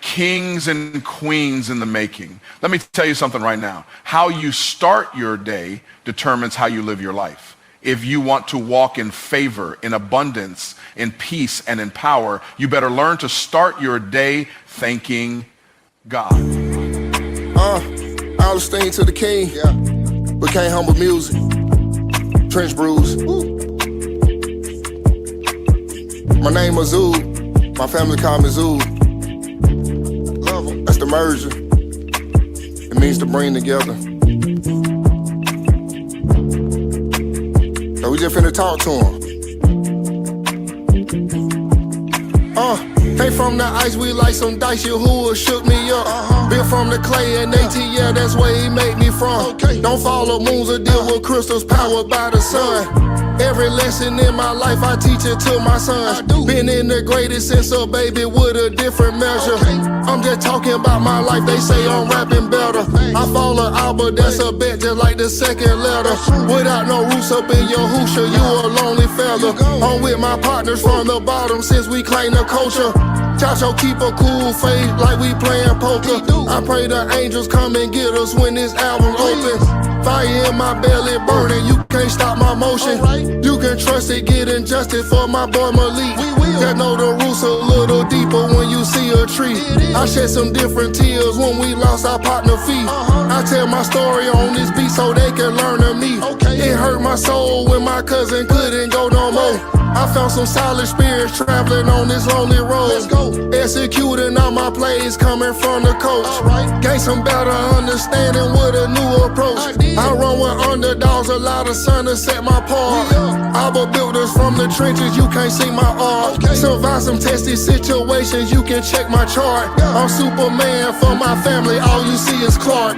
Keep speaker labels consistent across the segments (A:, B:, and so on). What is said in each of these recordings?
A: Kings and queens in the making. Let me tell you something right now. How you start your day determines how you live your life. If you want to walk in favor, in abundance, in peace, and in power, you better learn to start your day thanking God.
B: All the sting to the king. But can't humble music. Trench brews. My name is Zoo. My family call me Zoo. That's the merger. It means to bring together. So we just finna talk to him. Came from the ice, we like some dice, you who shook me up. Built from the clay and ATL, that's where he made me from. Don't follow moons or deal with crystals powered by the sun. Every lesson in my life, I teach it to my sons. Been integrated since a baby with a different measure. I'm just talking about my life, they say I'm rapping better. I follow out, but that's a bet, just like the second letter. Without no roots up in your hoosha, you a lonely fella. I'm with my partners from the bottom since we claim the culture. Chacho keep a cool face like we playing poker. I pray the angels come and get us when this album opens. Fire in my belly burning, you can't stop my motion. You can trust it, get injustice for my boy Malik. Just know the roots a little deeper when you see a tree. I shed some different tears when we lost our partner feet. I tell my story on this beat so they can learn of me. It hurt my soul when my cousin couldn't go no more. I found some solid spirits traveling on this lonely road. Let's go. Executing all my plays coming from the coach. Gain some better understanding with a new approach. I run with underdogs, allow the sun to set my part. Abba built us from the trenches, you can't see my art. Survive some testy situations, you can check my chart. I'm Superman for my family, all you see is Clark.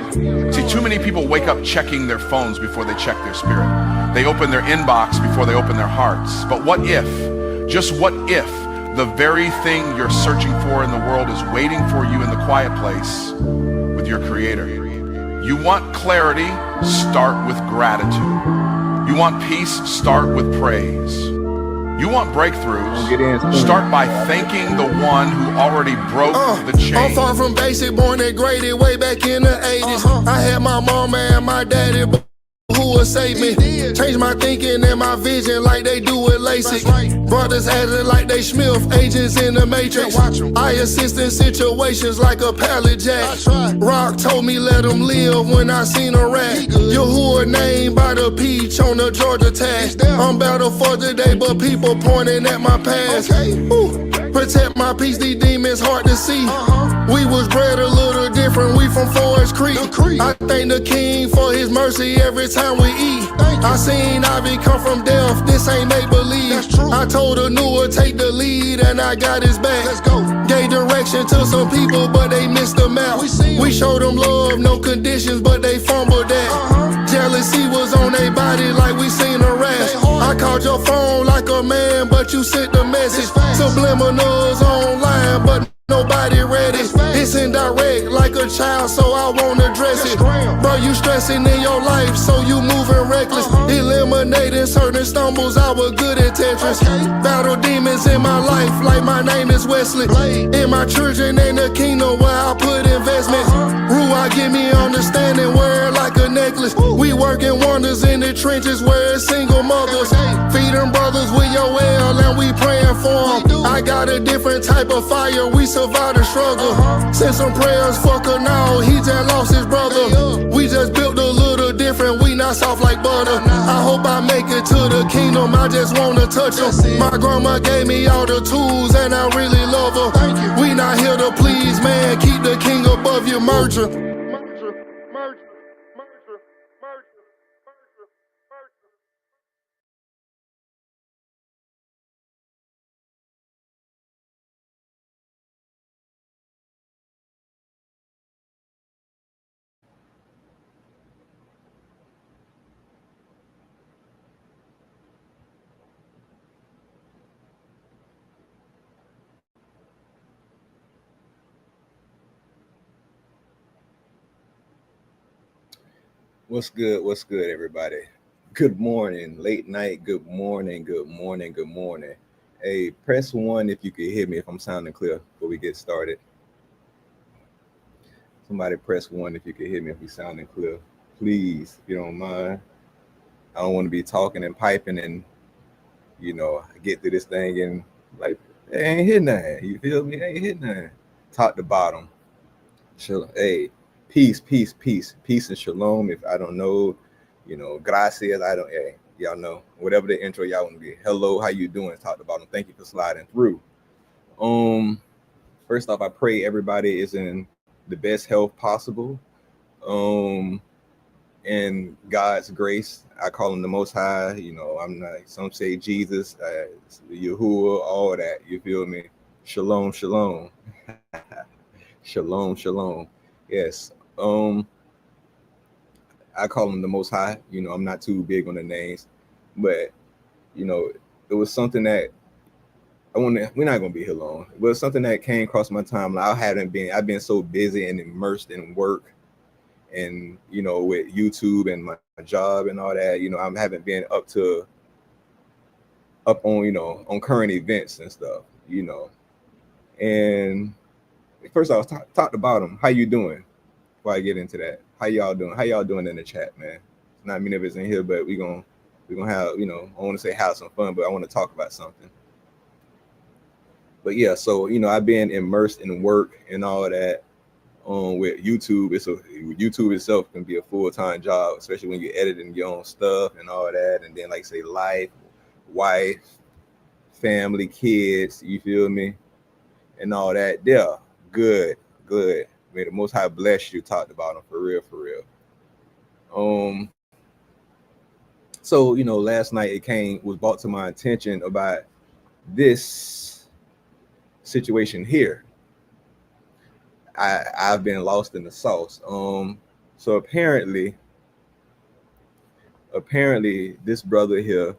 A: See, too many people wake up checking their phones before they check their spirit. They open their inbox before they open their hearts. But what if, just what if, the very thing you're searching for in the world is waiting for you in the quiet place with your Creator? You want clarity? Start with gratitude. You want peace? Start with praise. You want breakthroughs? Start by thanking the one who already broke the chain.
B: I'm far from basic, born and graded way back in the 80s. I had my mama and my daddy, but who will save me? Change my thinking and my vision like they do with LASIK. Brothers acting like they Smith, agents in the Matrix. I assist in situations like a pallet jack. Rock told me let him live when I seen a rat. Yahuwah named by the peach on the Georgia tag. I'm better for today, but people pointing at my past. Protect my peace, these demons hard to see. We was bred a little different, we from Forest Creek. I thank the king for his mercy every time we eat. I seen Ivy come from death, this ain't make believe. I told Anua take the lead and I got his back. Gave direction to some people but they missed the map. We showed them love, no conditions but they fumbled that. Jealousy was on their body like we seen a rash. I called your phone like a man but you sent the message. Subliminals online but nobody read it. It's indirect like a child, so I won't address it. Bro, you stressing in your life, so you moving reckless. Eliminating certain stumbles, I was good at Tetris. Battle demons in my life, like my name is Wesley. In my children in the kingdom where I put investments. Ruah give me understanding, wear it like a necklace. We working wonders in the trenches where it's single mothers. Feed them brothers with your well and we praying for them. I got a different type of fire, we survive the struggle. Send some prayers for Canal, he just lost his brother. We just built a little different, we not soft like butter. I hope I make it to the kingdom, I just wanna touch him. My grandma gave me all the tools and I really love her. We not here to please, man, keep the king above your merger.
C: What's good? What's good, everybody? Good morning, late night. Good morning, good morning, good morning. Hey, press 1 if you can hear me, if I'm sounding clear before we get started. Somebody press 1 if you can hear me, if you sounding clear. Please, if you don't mind. I don't want to be talking and piping and, get to this thing and like, hey, ain't hit nothing. You feel me? Ain't hit nothing. Top to bottom. Hey, peace, peace, peace. Peace and shalom. If I don't know, gracias, I don't, hey, y'all know. Whatever the intro y'all want to be. Hello, how you doing? Top to bottom. Thank you for sliding through. First off, I pray everybody is in the best health possible. And God's grace, I call him the Most High. I'm not, some say Jesus, Yahuwah, all that. You feel me? Shalom, shalom. Shalom, shalom. Yes. I call him the Most High. I'm not too big on the names, but it was something that we're not gonna be here long. It was something that came across my timeline. I've been so busy and immersed in work and with YouTube and my job and all that. I haven't been up on on current events and stuff. And first off, talk about them. How you doing? Before I get into that, how y'all doing? How y'all doing in the chat, man? Not many of us in here, but we're gonna have I want to say have some fun, but I want to talk about something. But yeah, so I've been immersed in work and all that. With YouTube, YouTube itself can be a full-time job, especially when you're editing your own stuff and all that. And then, like say, life, wife, family, kids. You feel me? And all that. Yeah, good. May the Most High bless you. Talked about them for real. So last night it was brought to my attention about this situation here. I've been lost in the sauce. So apparently this brother here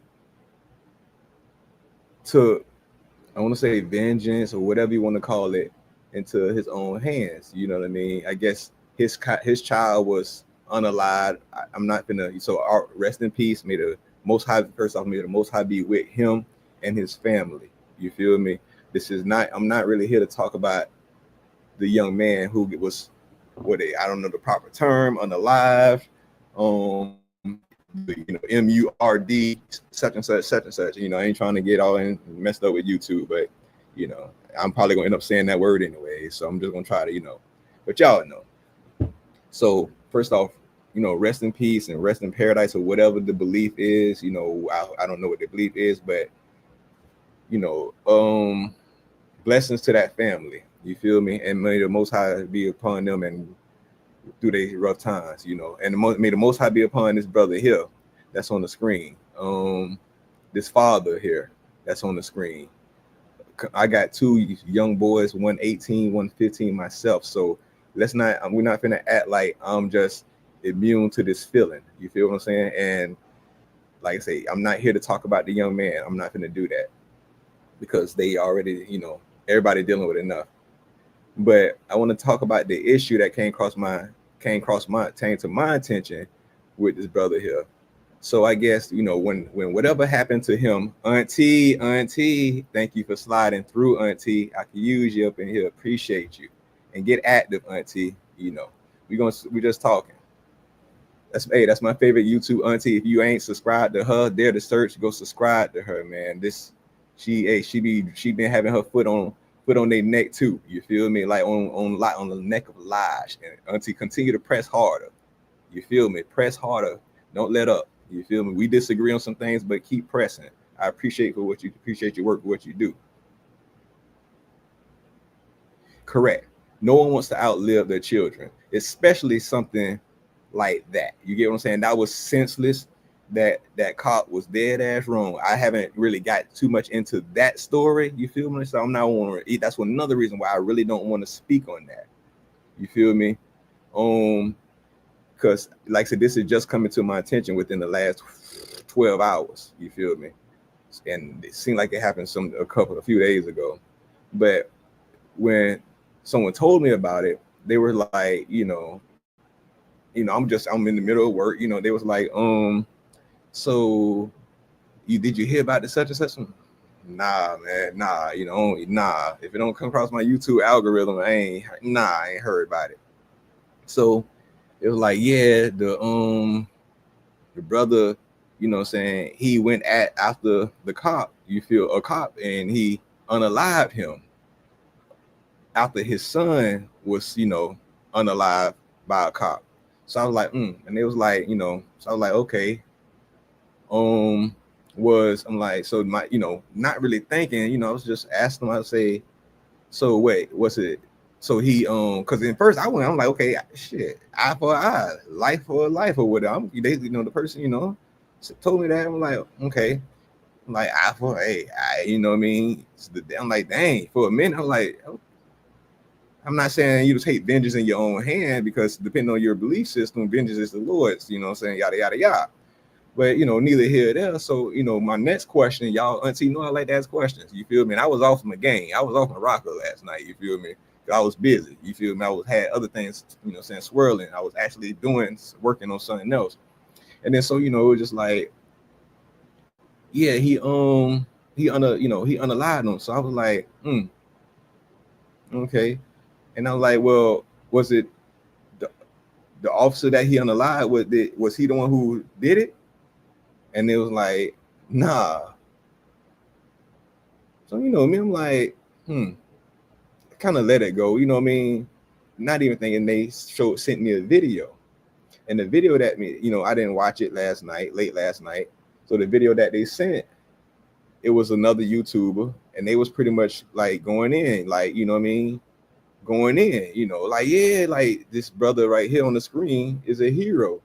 C: took, I want to say, vengeance or whatever you want to call it, into his own hands. You know what I mean? I guess his child was unalived. I'm not gonna. So rest in peace. May the Most High, first off, may the Most High be with him and his family. You feel me? I'm not really here to talk about the young man who was I don't know the proper term, unalive, MURD, such and such. I ain't trying to get all messed up with YouTube, but I'm probably gonna end up saying that word anyway. So I'm just gonna try to, but y'all know. So first off, rest in peace and rest in paradise or whatever the belief is. I don't know what the belief is, but blessings to that family. You feel me? And may the Most High be upon them and through their rough times, And may the Most High be upon this brother here that's on the screen. This father here that's on the screen. I got two young boys, one 18, one 15 myself. So we're not finna act like I'm just immune to this feeling. You feel what I'm saying? And like I say, I'm not here to talk about the young man. I'm not finna do that because they already, everybody dealing with enough. But I want to talk about the issue that came to my attention with this brother here. So I guess, when whatever happened to him, Auntie, thank you for sliding through, Auntie. I can use you up in here. Appreciate you. And get active, Auntie. We're just talking. That's my favorite YouTube Auntie. If you ain't subscribed to her, dare to search, go subscribe to her, man. She been having her foot on their neck too. You feel me? Like on the neck of lies. And Auntie, continue to press harder. You feel me? Press harder. Don't let up. You feel me? We disagree on some things, but keep pressing. I appreciate your work for what you do. Correct. No one wants to outlive their children, especially something like that. You get what I'm saying? That was senseless. That cop was dead ass wrong. I haven't really got too much into that story. You feel me? So I'm not want to. That's another reason why I really don't want to speak on that. You feel me? Because like I said, this is just coming to my attention within the last 12 hours. You feel me? And it seemed like it happened a few days ago. But when someone told me about it, they were like, I'm in the middle of work. They was like, so did you hear about the such and such? Nah, man, nah. If it don't come across my YouTube algorithm, I ain't heard about it. So it was like, yeah, the brother, you know what I'm saying, he went after the cop, a cop, and he unalived him after his son was, unalived by a cop. So I was like, and it was like, so I was like, okay, I'm like, so my, not really thinking, I was just asking him, I say, so wait, what's it? So he, because in first I'm like, okay, shit, eye for an eye, life for a life, or whatever. The person, told me that. I'm like, okay, I'm like eye for eye, you know what I mean? I'm like, dang, for a minute, I'm like, I'm not saying you just take vengeance in your own hand, because depending on your belief system, vengeance is the Lord's, you know what I'm saying, yada, yada, yada. But, neither here nor there. So, my next question, y'all, auntie, I like to ask questions. You feel me? And I was off my game. I was off my rocker last night. You feel me? I was busy. You feel me? Had other things, swirling. I was actually working on something else. And then, so, it was just like, yeah, he unalived him. So I was like, okay. And I was like, well, was it the officer that he unalived? Was he the one who did it? And it was like, nah. So, me, I'm like, kind of let it go. You know what I mean? Not even thinking. They sent me a video. And the video that I didn't watch it late last night. So the video that they sent, it was another YouTuber, and they was pretty much like going in, like, you know what I mean? Going in, like, yeah, like this brother right here on the screen is a hero.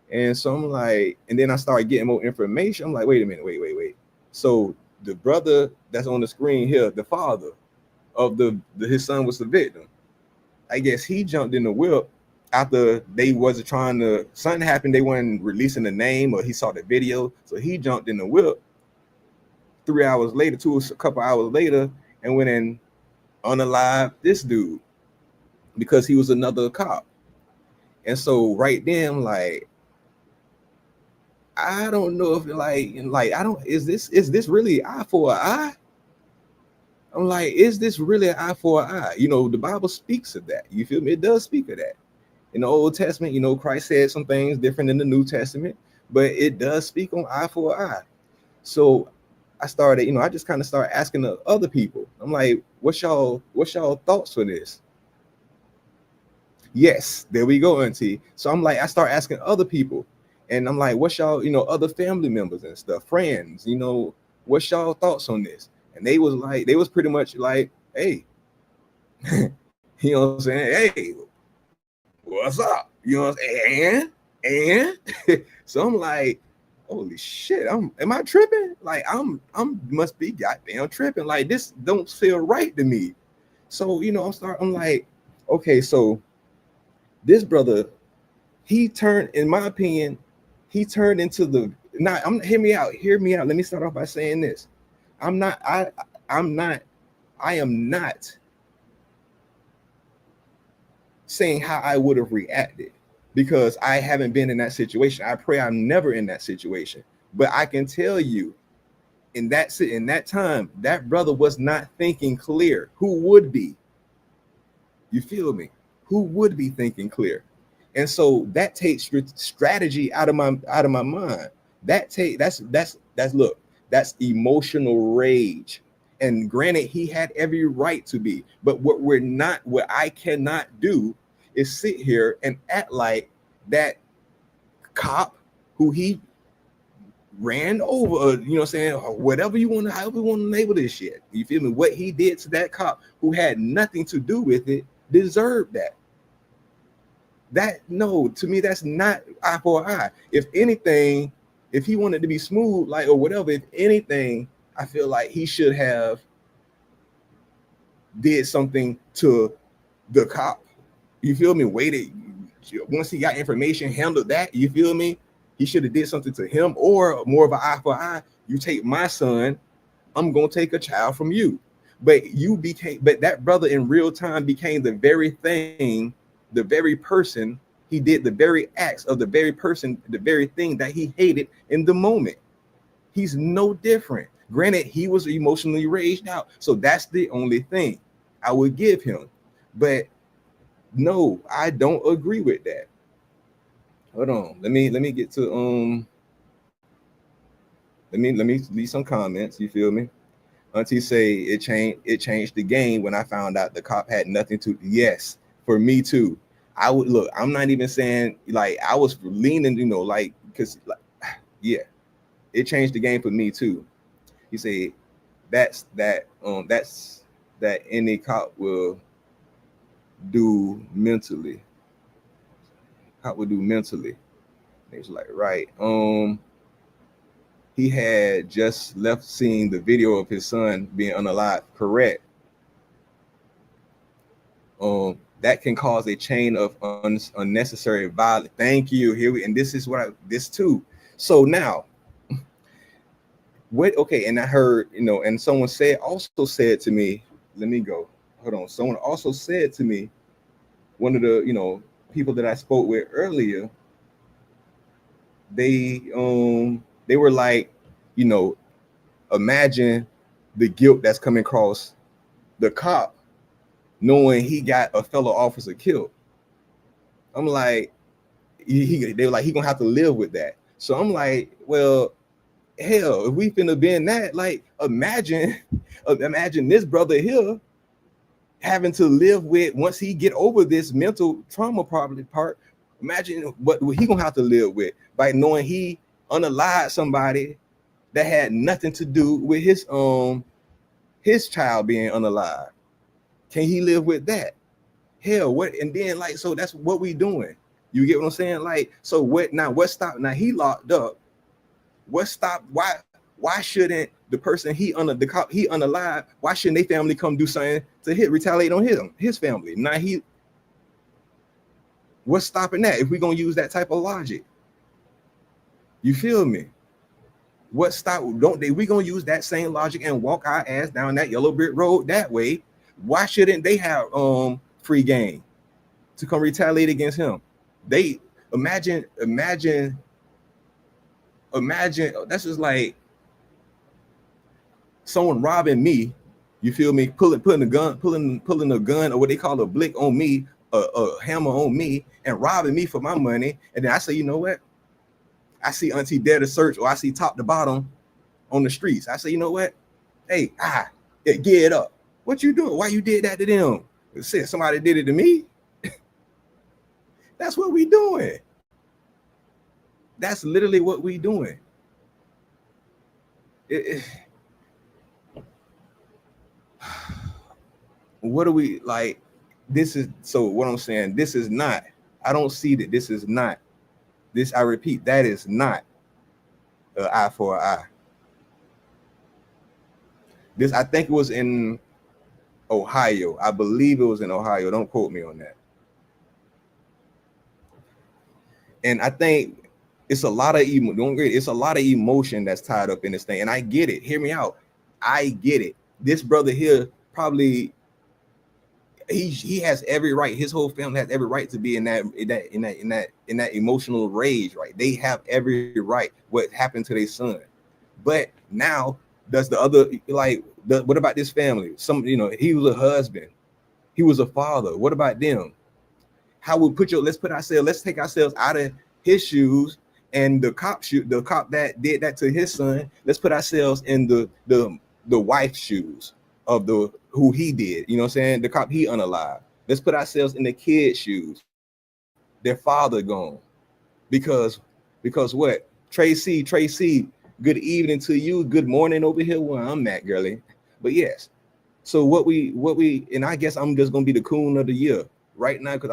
C: And so I'm like, and then I started getting more information. I'm like, wait a minute, wait. So the brother that's on the screen here, the father of his son was the victim. I guess he jumped in the whip after they wasn't something happened. They weren't releasing the name, or he saw the video. So he jumped in the whip 3 hours later, a couple hours later, and went and unalived this dude because he was another cop. And so right then, I'm like, I don't know if is this really eye for an eye? I'm like, is this really an eye for an eye? The Bible speaks of that. You feel me? It does speak of that. In the Old Testament, Christ said some things different in the New Testament, but it does speak on eye for an eye. So I started, I just kind of started asking the other people. I'm like, what's y'all thoughts for this? Yes, there we go, auntie. So I'm like, I start asking other people. And I'm like, what's y'all, other family members and stuff, friends, what's y'all thoughts on this? And they was pretty much like, hey, you know what I'm saying? Hey, what's up? You know what I'm saying? And so I'm like, holy shit, am I tripping? Like, I'm must be goddamn tripping. Like, this don't feel right to me. So, I'm like, okay, so this brother, he turned, in my opinion, he turned into hear me out. Let me start off by saying this. I am not saying how I would have reacted, because I haven't been in that situation. I pray I'm never in that situation. But I can tell you, in that time, that brother was not thinking clear. Who would be? You feel me? Who would be thinking clear? And so that takes strategy out of my mind. That's emotional rage. And granted, he had every right to be. But what I cannot do is sit here and act like that cop who he ran over, you know what I'm saying, however you want to label this shit. You feel me? What he did to that cop who had nothing to do with it deserved that. To me, that's not eye for eye. If anything, if he wanted to be smooth, like, or whatever, if anything, I feel like he should have did something to the cop. You feel me? Waited. Once he got information, handled that. You feel me? He should have did something to him, or more of an eye for eye. You take my son, I'm gonna take a child from you. But that brother in real time became the very thing, the very person. He did the very acts of the very person, the very thing that he hated in the moment. He's no different. Granted, he was emotionally raged out. So that's the only thing I would give him. But No, I don't agree with that. Hold on. Let me get to let me leave some comments. You feel me? Auntie say it changed the game when I found out the cop had nothing to. Yes, for me too. I would look. I'm not even saying like I was leaning, like because like, yeah, it changed the game for me too. He said that's that any cop will do mentally. Cop will do mentally. He's like, right. He had just left seeing the video of his son being unalive. Correct. That can cause a chain of unnecessary violence. Thank you. And this is this too. So now, what? Okay, and I heard, and someone also said to me, let me go. Hold on. Someone also said to me, one of the, people that I spoke with earlier, they were like, imagine the guilt that's coming across the cop knowing he got a fellow officer killed. I'm like, they were like, he gonna have to live with that. So I'm like, well, hell, if we finna be in that, like, imagine this brother here having to live with, once he get over this mental trauma probably part, imagine what he gonna have to live with by knowing he unalived somebody that had nothing to do with his child being unalive. Can he live with that? Hell, what? And then like, so that's what we doing. You get what I'm saying? Like, so what now? What stopped? Now he locked up. What stopped? Why shouldn't the person the cop he unalive? Why shouldn't they family come do something to retaliate on his family? Now what's stopping that? If we're gonna use that type of logic, you feel me? What stop? We gonna use that same logic and walk our ass down that yellow brick road that way? Why shouldn't they have free game to come retaliate against him? They imagine that's just like someone robbing me, you feel me, pulling a gun or what they call a blick on me, a hammer on me, and robbing me for my money. And then I say, you know what? I see Auntie dead to search, or I see top to bottom on the streets. I say, you know what? Hey, get it up. What you doing? Why you did that to them? Said somebody did it to me. That's what we doing. That's literally what we doing. What are we like? This is so what I'm saying. This is not. I don't see that. This is not. This, I repeat, that is not an eye for an eye. This, I think it was in Ohio. I believe it was in Ohio. Don't quote me on that. And I think it's a lot of emotion that's tied up in this thing. And I get it. Hear me out. I get it. This brother here probably he has every right. His whole family has every right to be in that emotional rage, right? They have every right what happened to their son. But now does the other, like, what about this family? He was a husband, he was a father. What about them? How we let's take ourselves out of his shoes, and the cop that did that to his son. Let's put ourselves in the wife's shoes of who he did. You know what I'm saying? The cop he unalive. Let's put ourselves in the kid's shoes. Their father gone. Because what? Tracy, good evening to you. Good morning over here where I'm at, girlie. But yes. So what we and I guess I'm just gonna be the coon of the year right now, because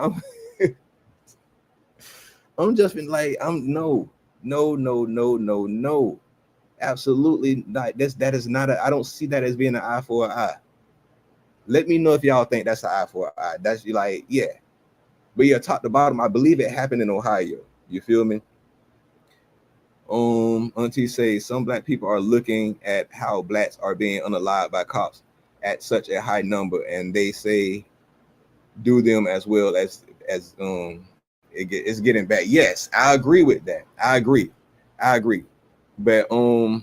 C: I'm just been like, no, absolutely not. That is not I don't see that as being an eye for an eye. Let me know if y'all think that's an eye for an eye. That's like, yeah. But yeah, top to bottom, I believe it happened in Ohio. You feel me? Auntie says some black people are looking at how blacks are being unalived by cops at such a high number, and they say do them as well as it's getting bad. Yes, I agree with that. I agree. But a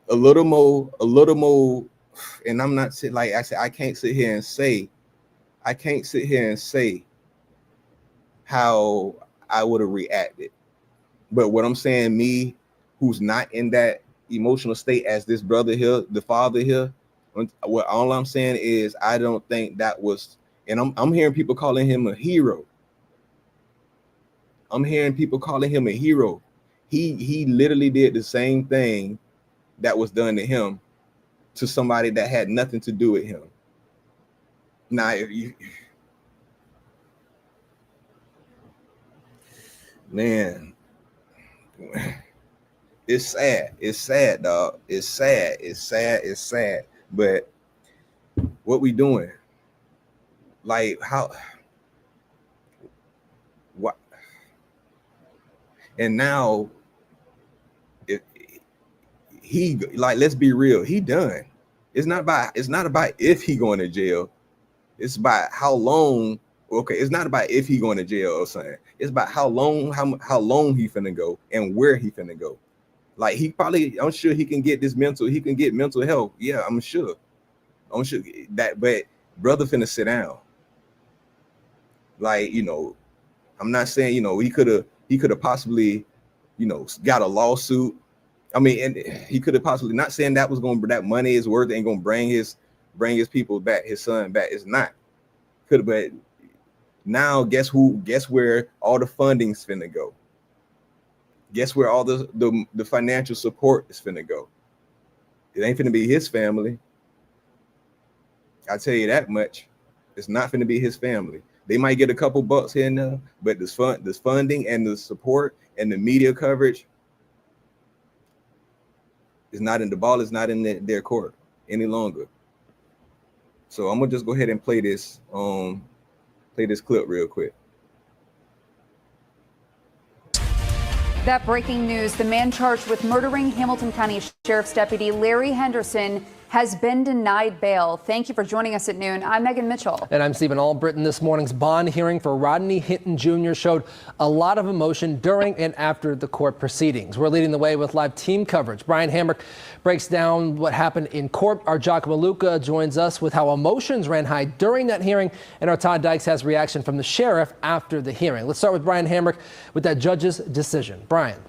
C: little more, and I'm not like I said, I can't sit here and say I can't sit here and say how I would have reacted. But what I'm saying, me, who's not in that emotional state as this brother here, the father here, what all I'm saying is I don't think that was, and I'm hearing people calling him a hero. I'm hearing people calling him a hero. He literally did the same thing that was done to him to somebody that had nothing to do with him. Now, if you, man, it's sad. It's sad, dog. It's sad. It's sad. It's sad. But what we doing? Like how? What? And now, if he, like, let's be real, he done. It's not about if he going to jail. It's about how long. Okay, it's not about if he going to jail or something. It's about how long he finna go and where he finna go. Like I'm sure he can get mental health. Yeah, I'm sure that, but brother finna sit down. Like, I'm not saying, he could have possibly, got a lawsuit. I mean, and he could have possibly, not saying that money is worth it, ain't gonna bring his people back, his son back. It's not. Could have, but now guess where all the funding's finna go? Guess where all the financial support is finna go? It ain't finna be his family. I tell you that much. It's not finna be his family. They might get a couple bucks here and there, but this funding and the support and the media coverage is not in the ball. Is not in their court any longer. So I'm gonna just go ahead and play this clip real quick.
D: That breaking news, the man charged with murdering Hamilton County Sheriff's Deputy Larry Henderson has been denied bail. Thank you for joining us at noon. I'm Megan Mitchell.
E: And I'm Stephen Albritton. This morning's bond hearing for Rodney Hinton Jr. showed a lot of emotion during and after the court proceedings. We're leading the way with live team coverage. Brian Hamrick breaks down what happened in court. Our Jock Maluka joins us with how emotions ran high during that hearing. And our Todd Dykes has reaction from the sheriff after the hearing. Let's start with Brian Hamrick with that judge's decision. Brian.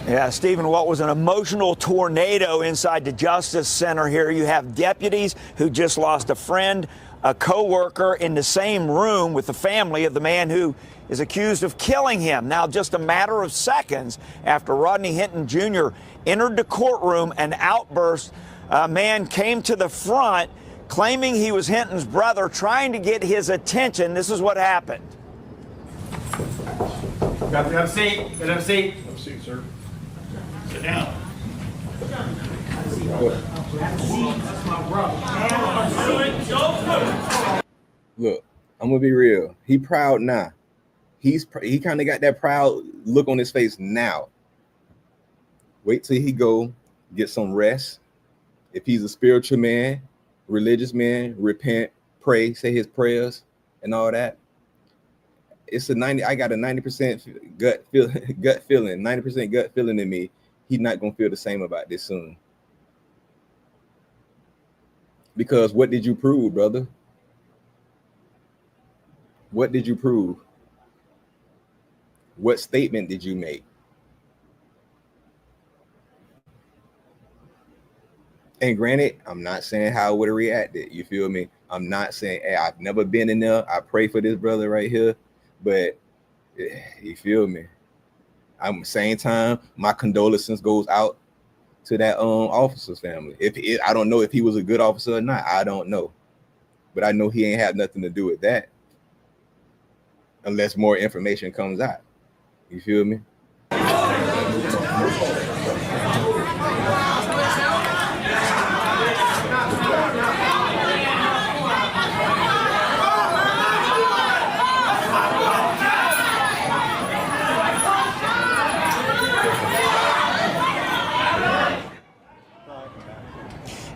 F: Yeah, Stephen, what was an emotional tornado inside the Justice Center here. You have deputies who just lost a friend, a co-worker in the same room with the family of the man who is accused of killing him. Now, just a matter of seconds after Rodney Hinton Jr. entered the courtroom, an outburst, a man came to the front claiming he was Hinton's brother, trying to get his attention. This is what happened.
G: Have a seat. Have a seat.
A: Have a seat, sir.
G: Sit down.
C: Look, I'm gonna be real. He proud now. He kind of got that proud look on his face now. Wait till he go get some rest. If he's a spiritual man, religious man, repent, pray, say his prayers, and all that. It's a 90. I got a 90% gut feeling, 90% gut feeling in me. He's not gonna feel the same about this soon. Because what did you prove, brother? What did you prove? What statement did you make? And granted, I'm not saying how I would have reacted. You feel me? I'm not saying, hey, I've never been in there. I pray for this brother right here. But you feel me? I'm same time, my condolences goes out to that officer's family. I don't know if he was a good officer or not. I don't know. But I know he ain't had nothing to do with that. Unless more information comes out. You feel me?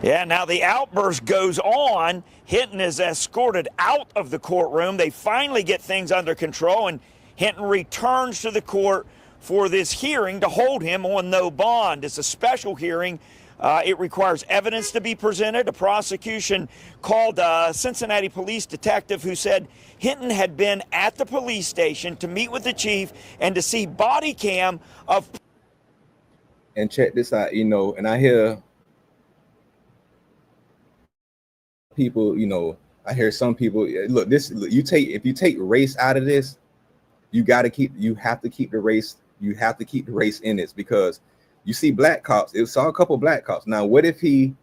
F: Yeah, now the outburst goes on. Hinton is escorted out of the courtroom. They finally get things under control, and Hinton returns to the court for this hearing to hold him on no bond. It's a special hearing It requires evidence to be presented. A prosecution called a Cincinnati police detective who said Hinton had been at the police station to meet with the chief and to see body cam of.
C: And check this out, you know, and I hear people, you know, I hear some people, look, if you take race out of this, you have to keep the race in this, because you see black cops, it saw a couple black cops. Now, what if it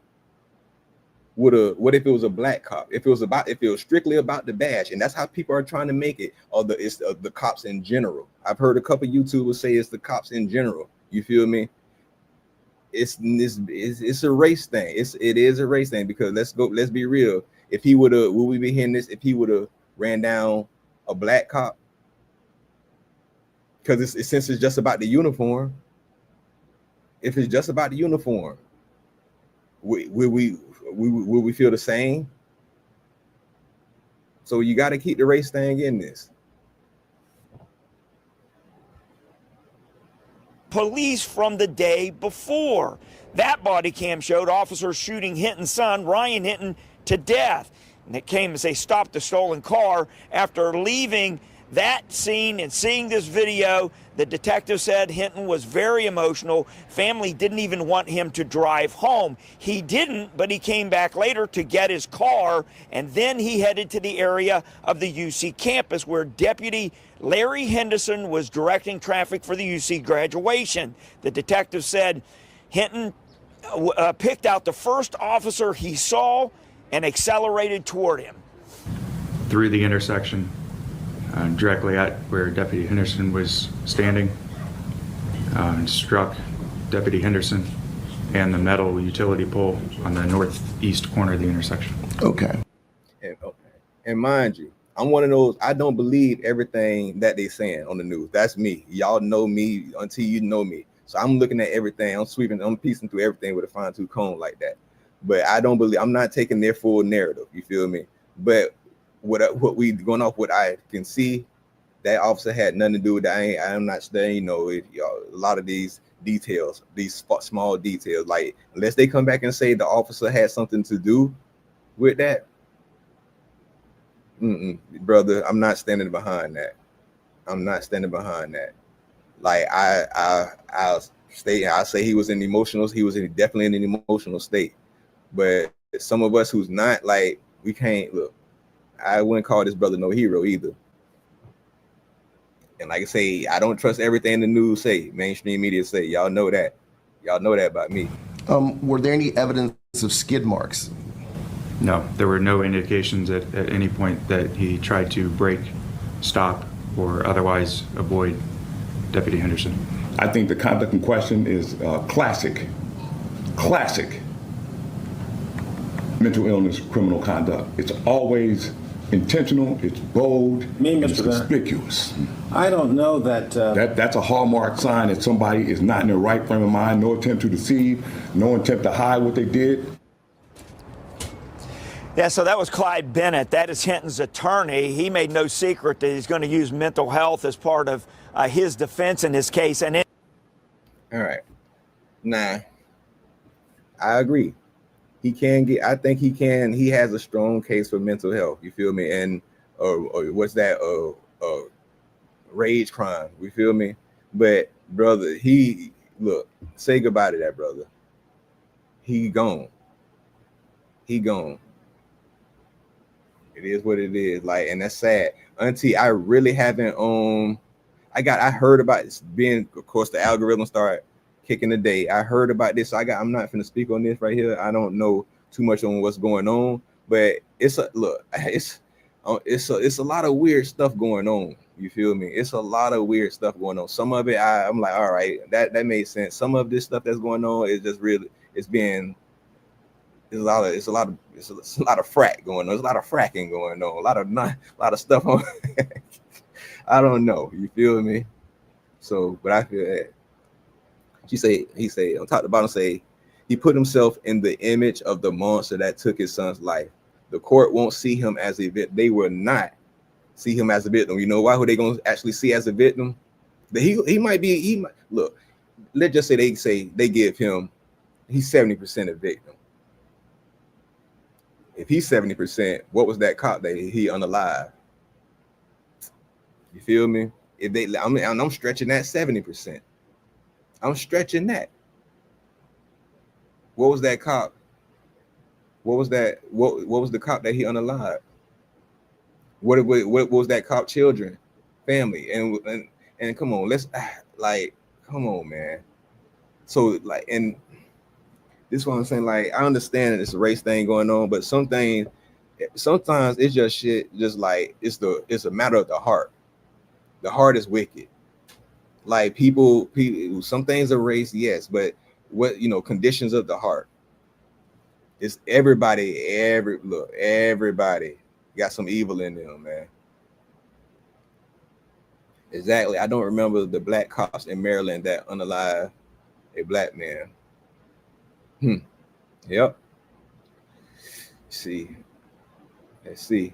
C: was a black cop? If it was strictly about the badge, and that's how people are trying to make it, or it's the cops in general. I've heard a couple YouTubers say it's the cops in general. You feel me? It's a race thing. It is a race thing, because let's be real. If he would we be hearing this if he would have ran down a black cop? Because since it's just about the uniform. If it's just about the uniform, will we feel the same? So you got to keep the race thing in this.
F: Police from the day before. That body cam showed officers shooting Hinton's son, Ryan Hinton, to death. And it came as they stopped the stolen car. After leaving that scene and seeing this video, the detective said Hinton was very emotional. Family didn't even want him to drive home. He didn't, but he came back later to get his car, and then he headed to the area of the UC campus where Deputy Larry Henderson was directing traffic for the UC graduation. The detective said Hinton picked out the first officer he saw and accelerated toward him.
H: Through the intersection, directly at where Deputy Henderson was standing, and struck Deputy Henderson and the metal utility pole on the northeast corner of the intersection.
C: Okay. And mind you, I'm one of those, I don't believe everything that they saying on the news. That's me. Y'all know me until you know me. So I'm looking at everything. I'm piecing through everything with a fine-tooth comb like that. But I'm not taking their full narrative. You feel me? But what we going off what I can see, that officer had nothing to do with that. I'm not studying, you know, a lot of these details, these small details, like unless they come back and say the officer had something to do with that, brother, I'm not standing behind that. I'm not standing behind that. Like I'll say he was definitely in an emotional state. But some of us who's not, like, we can't look. I wouldn't call this brother no hero either. And like I say, I don't trust everything the news say, mainstream media say. Y'all know that. Y'all know that about me.
I: Were there any evidence of skid marks?
H: No, there were no indications at any point that he tried to brake, stop, or otherwise avoid Deputy Henderson.
J: I think the conduct in question is classic mental illness criminal conduct. It's always intentional, it's bold, it's conspicuous.
K: I don't know that...
J: That's a hallmark sign that somebody is not in their right frame of mind, no attempt to deceive, no attempt to hide what they did.
F: Yeah, so that was Clyde Bennett. That is Hinton's attorney. He made no secret that he's going to use mental health as part of his defense in this case. And
C: all right. Nah, I agree. He has a strong case for mental health. You feel me? And what's that? Rage crime. You feel me? But brother, say goodbye to that brother. He gone. It is what it is. Like, and that's sad. Auntie, I really haven't I heard about this being, of course, the algorithm started kicking the day. I heard about this. I'm not finna speak on this right here. I don't know too much on what's going on, but it's a lot of weird stuff going on. You feel me? It's a lot of weird stuff going on. Some of it, I'm like, all right, that made sense. Some of this stuff that's going on is just really, it's a lot of frack going on. There's a lot of fracking going on. A lot of stuff on. I don't know. You feel me? So, but I feel that. He said, on top to bottom, say he put himself in the image of the monster that took his son's life. The court won't see him as a victim. They will not see him as a victim. You know why? Who they gonna actually see as a victim? That he might look. Let's just say they give him He's 70% a victim. If he's 70%, what was that cop that he unalive? You feel me? If they, I'm stretching that 70%. I'm stretching that. What was that cop? What was that? What was the cop that he unalive? What was that cop? Children, family, and come on, let's like, come on, man. So like, and this is what I'm saying. Like, I understand that it's a race thing going on, but sometimes it's just shit. Just like it's a matter of the heart. The heart is wicked. Like people, some things are race, yes, but what, conditions of the heart. It's everybody got some evil in them, man. Exactly. I don't remember the black cops in Maryland that unalive a black man. Yep. Let's see.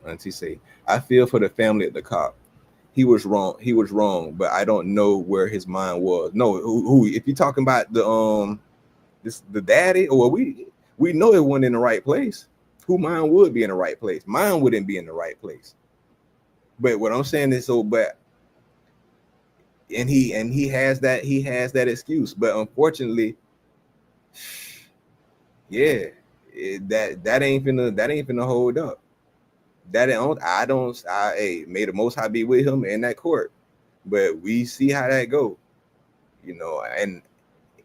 C: Auntie say, I feel for the family of the cop. He was wrong, but I don't know where his mind was. No, who if you're talking about the daddy, or we know it wasn't in the right place. Who mind would be in the right place? Mine wouldn't be in the right place. But what I'm saying is, and he has that excuse. But unfortunately, yeah, that ain't finna hold up. Hey, may the Most High be with him in that court, but we see how that go, and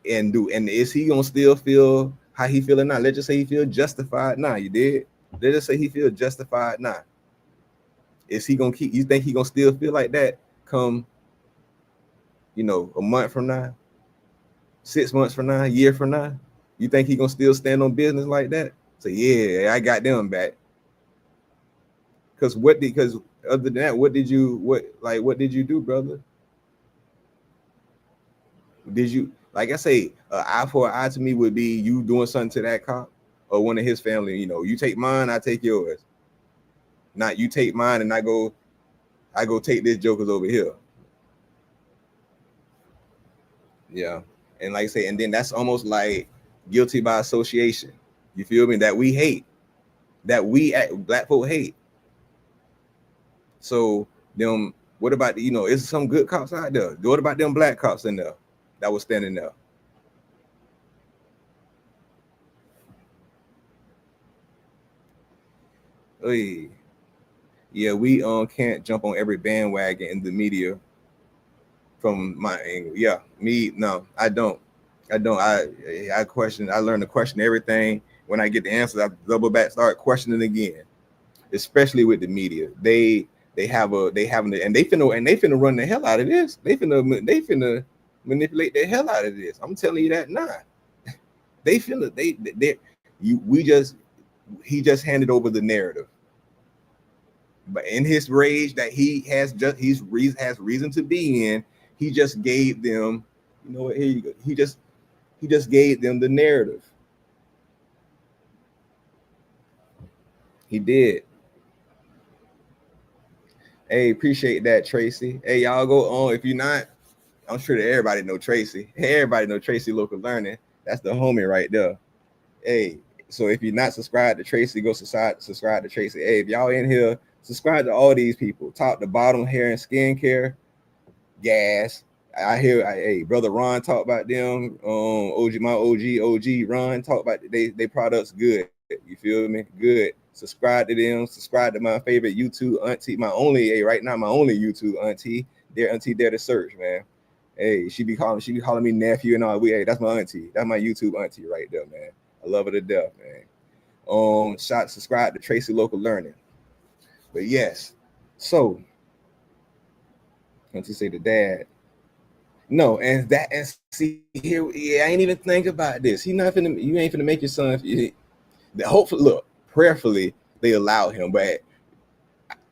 C: is he gonna still feel how he feeling now? Let's just say he feel justified now. You did. Let's just say he feel justified now. Is he gonna keep? You think he gonna still feel like that come, a month from now, 6 months from now, a year from now? You think he gonna still stand on business like that? Say, yeah, I got them back. Because other than that, what did you do, brother? Did you, like I say, eye for an eye to me would be you doing something to that cop or one of his family. You take mine, I take yours. Not you take mine and I go take this joker's over here. Yeah. And like I say, and then that's almost like guilty by association. You feel me? That we hate, black folk hate. So them, what about is some good cops out there? What about them black cops in there that was standing there? Hey, yeah, we can't jump on every bandwagon in the media from my angle. Yeah, I don't. I learn to question everything. When I get the answers, I double back, start questioning again. Especially with the media. They finna run the hell out of this. They finna manipulate the hell out of this. I'm telling you that now. He just handed over the narrative. But in his rage that he has reason to be in, he just gave them, here you go. He just gave them the narrative. He did. Hey, appreciate that, Tracy. Hey, y'all go on. If you're not, I'm sure that everybody know Tracy. Everybody know Tracy Local Learning. That's the homie right there. Hey, so if you're not subscribed to Tracy, go subscribe to Tracy. Hey, if y'all in here, subscribe to all these people. Top to bottom, hair and skincare, gas. Hey, brother Ron talk about them. OG Ron talk about they products good. You feel me? Good. Subscribe to them. Subscribe to my favorite YouTube auntie, my only YouTube auntie. Their auntie there to search, man. Hey, she be calling me nephew and all. Hey, that's my auntie. That's my YouTube auntie right there, man. I love her to death, man. Subscribe to Tracy Local Learning. But yes, so auntie say the dad. No, and see here, yeah, I ain't even think about this. You ain't finna make your son. Hopefully, look, prayerfully they allow him, but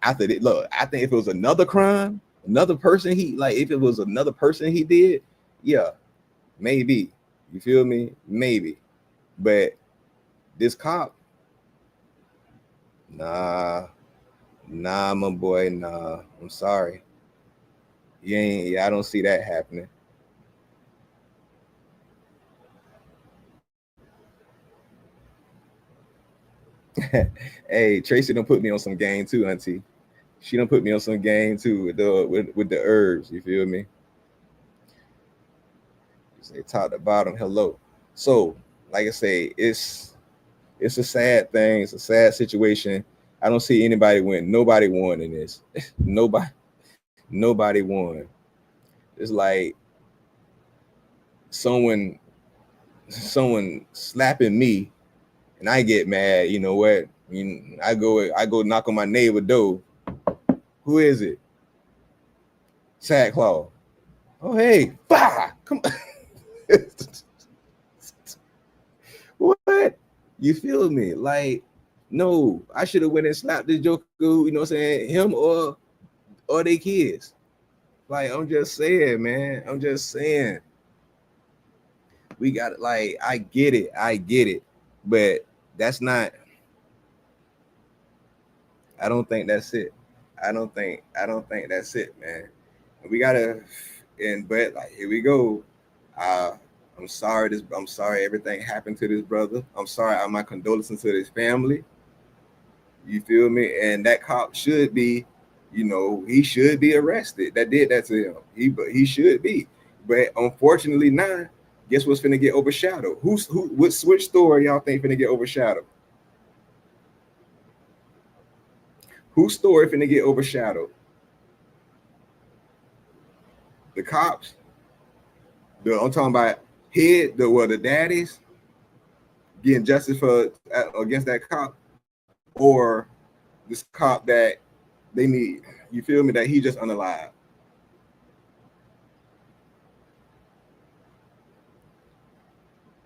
C: after that, look, I think if it was another crime, another person if it was another person he did, yeah, maybe. You feel me? Maybe. But this cop, nah, my boy, nah. I'm sorry. I don't see that happening. Hey, Tracy done put me on some game too, auntie. She done put me on some game too with the herbs. You feel me? You say top to bottom, hello. So, like I say, it's a sad thing. It's a sad situation. I don't see anybody win. Nobody won in this. Nobody won. It's like someone slapping me, and I get mad. You know what? I go knock on my neighbor door. Who is it? Sackcloth. Oh, hey, bah! Come on. What? You feel me? Like, no, I should have went and slapped the joker, you know what I'm saying? Him or they kids. Like, I'm just saying, man. I'm just saying. We got it. Like, I get it. But that's not, I don't think that's it. I don't think that's it, man. We gotta, but like, here we go. I'm sorry everything happened to this brother. I'm sorry. My condolences to his family. You feel me? And that cop should be, he should be arrested. That did that to him. He should be. But unfortunately now, guess what's finna get overshadowed? Which story y'all think finna get overshadowed? Whose story finna get overshadowed? The cops? I'm talking about the daddies getting justice against that cop, or this cop that they need, you feel me, that he just unalive.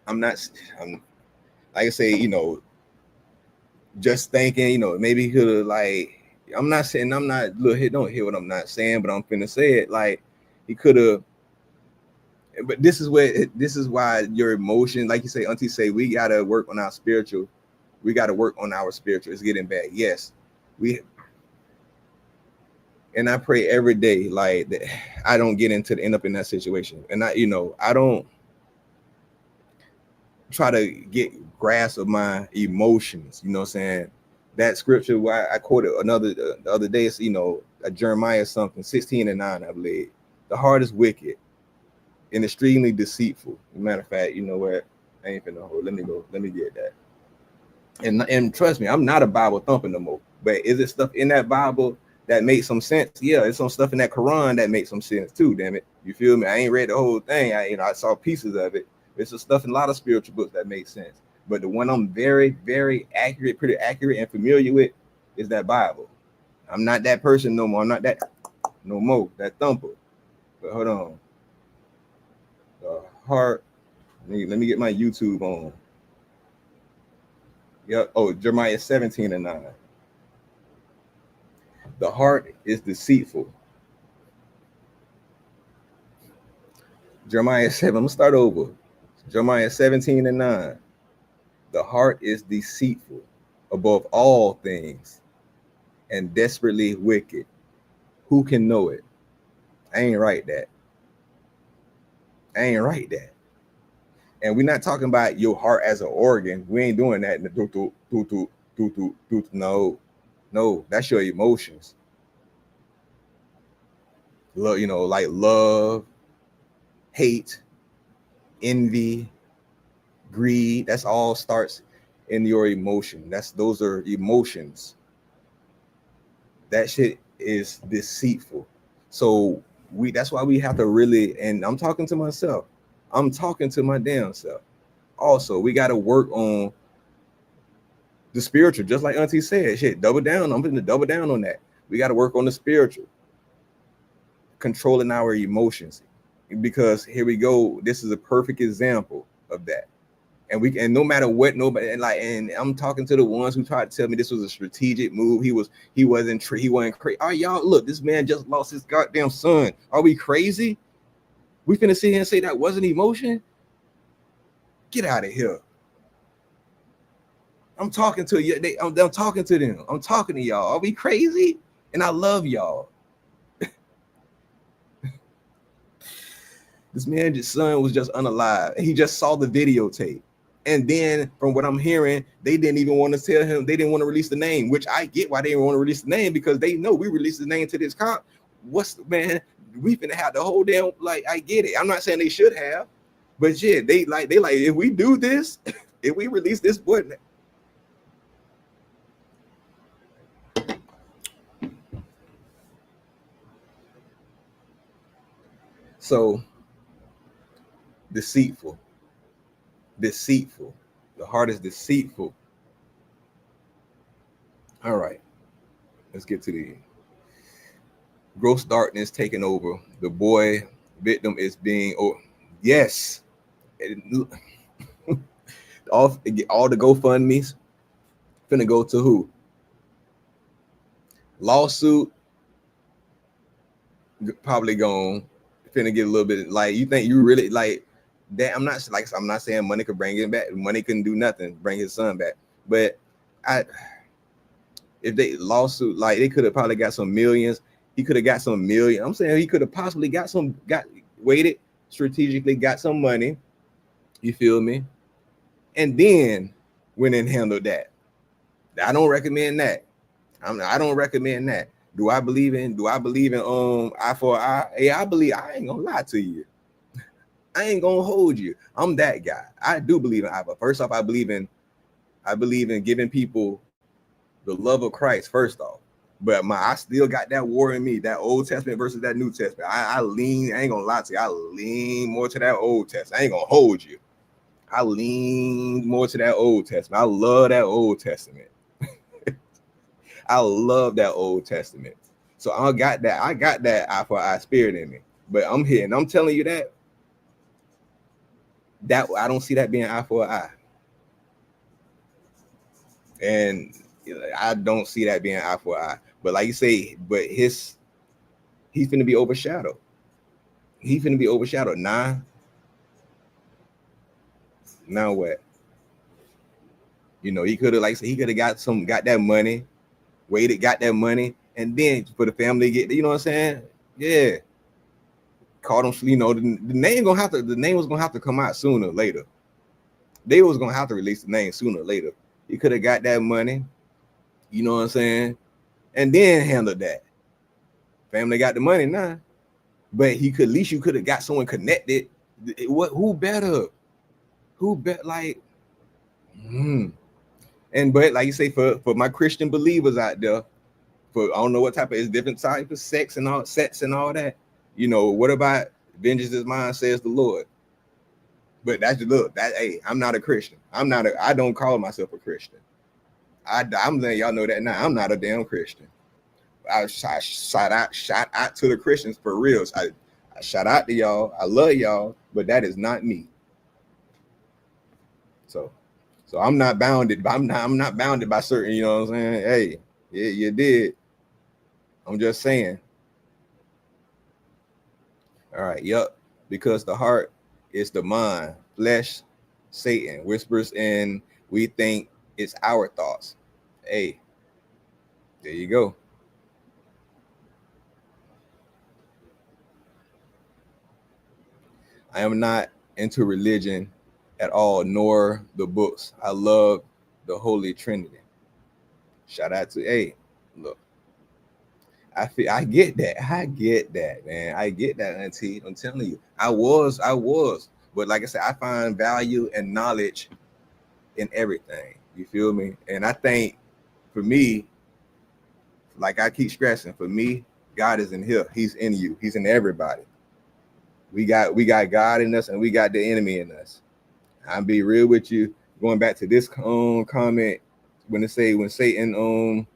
C: I'm like I say, just thinking, maybe he could have, like, don't hear what I'm not saying, but I'm finna say it, like, he could have. But this is why your emotions, like you say, auntie say, we gotta work on our spiritual. We gotta work on our spiritual. It's getting bad. Yes, and I pray every day, like, that I don't end up in that situation, and I don't try to get grasp of my emotions. You know what I'm saying? That scripture why I quoted the other day is, Jeremiah something 16:9, I believe. The heart is wicked and extremely deceitful. Matter of fact, you know what? I ain't finna hold. Let me get that. And trust me, I'm not a Bible thumper no more. But is it stuff in that Bible that makes some sense? Yeah, it's some stuff in that Quran that makes some sense too. Damn it, you feel me? I ain't read the whole thing. I saw pieces of it. There's some stuff in a lot of spiritual books that make sense. But the one I'm very, very accurate, pretty accurate and familiar with is that Bible. I'm not that person no more. I'm not that no more. That thumper. But hold on. The heart. Let me get my YouTube on. Yep. Oh, Jeremiah 17:9. The heart is deceitful. Jeremiah 7. I'm gonna start over. Jeremiah 17:9. The heart is deceitful above all things and desperately wicked. Who can know it? I ain't write that. And we're not talking about your heart as an organ. We ain't doing that. No, that's your emotions. Love, like love, hate, envy, greed. That's all starts in your emotion. Those are emotions. That shit is deceitful. So that's why we have to really, and I'm talking to myself. I'm talking to my damn self. Also, we got to work on the spiritual, just like Auntie said. Shit, double down. I'm going to double down on that. We got to work on the spiritual, controlling our emotions, because here we go. This is a perfect example of that. And no matter what, nobody, and I'm talking to the ones who tried to tell me this was a strategic move. He wasn't crazy. Oh, y'all, look, this man just lost his goddamn son. Are we crazy? We finna sit here and say that wasn't emotion? Get out of here. I'm talking to you. I'm talking to them. I'm talking to y'all. Are we crazy? And I love y'all. This man's son was just unalive. He just saw the videotape. And then from what I'm hearing, they didn't even want to tell him, they didn't want to release the name, which I get why they didn't want to release the name, because they know we released the name to this cop. We finna have the whole damn, like, I get it. I'm not saying they should have, but yeah, they like, if we do this, if we release this boy. So deceitful. The heart is deceitful. All right, let's get to the gross darkness taking over. The boy victim is being, yes. all the GoFundMe's finna go to who? Lawsuit probably going finna get a little bit, like, you think you really like that? I'm not saying money could bring him back. Money couldn't do nothing, bring his son back. But if they lawsuit, like, they could have probably got some millions. He could have got some million. I'm saying he could have possibly waited strategically, got some money. You feel me? And then went and handled that. I don't recommend that. I don't recommend that. Do I believe in eye for eye? Hey, I believe. I ain't gonna lie to you. I ain't gonna hold you. I'm that guy. I do believe in eye. But first off, I believe in giving people the love of Christ first off. But I still got that war in me, that Old Testament versus that New Testament. I ain't gonna lie to you. I lean more to that Old Testament. I ain't gonna hold you. I lean more to that Old Testament. I love that Old Testament. I love that Old Testament. So I got that eye for eye spirit in me. But I'm here and I'm telling you that I don't see that being eye for eye. And I don't see that being eye for eye. But like you say, but he's finna be overshadowed. He's finna be overshadowed. Now what? He could have got that money, waited, got that money, and then for the family to get, you know what I'm saying? Yeah. Called him, the name was gonna have to come out sooner or later. They was gonna have to release the name sooner or later. He could have got that money, you know what I'm saying? And then handled that. Family got the money now. But at least you could have got someone connected. Who better? Like, And but like you say, for my Christian believers out there, I don't know what type of, it's different type of sets and all that. What about vengeance is mine, says the Lord? But hey, I'm not a Christian. I don't call myself a Christian. I'm letting y'all know that now. I'm not a damn Christian. I shout out to the Christians for real. I shout out to y'all. I love y'all, but that is not me. So I'm not bounded. I'm not bounded by certain. You know what I'm saying? Hey, yeah, you did. I'm just saying. All right. Yep. Because the heart is the mind, flesh, Satan whispers, and we think it's our thoughts. Hey, there you go. I am not into religion at all, nor the books. I love the Holy Trinity. Shout out to look. I get that, man. I get that, Auntie. I'm telling you, I was. But like I said, I find value and knowledge in everything. You feel me? And I think for me, like I keep stressing, for me, God is in here. He's in you. He's in everybody. We got God in us, and we got the enemy in us. I'll be real with you. Going back to this comment, when Satan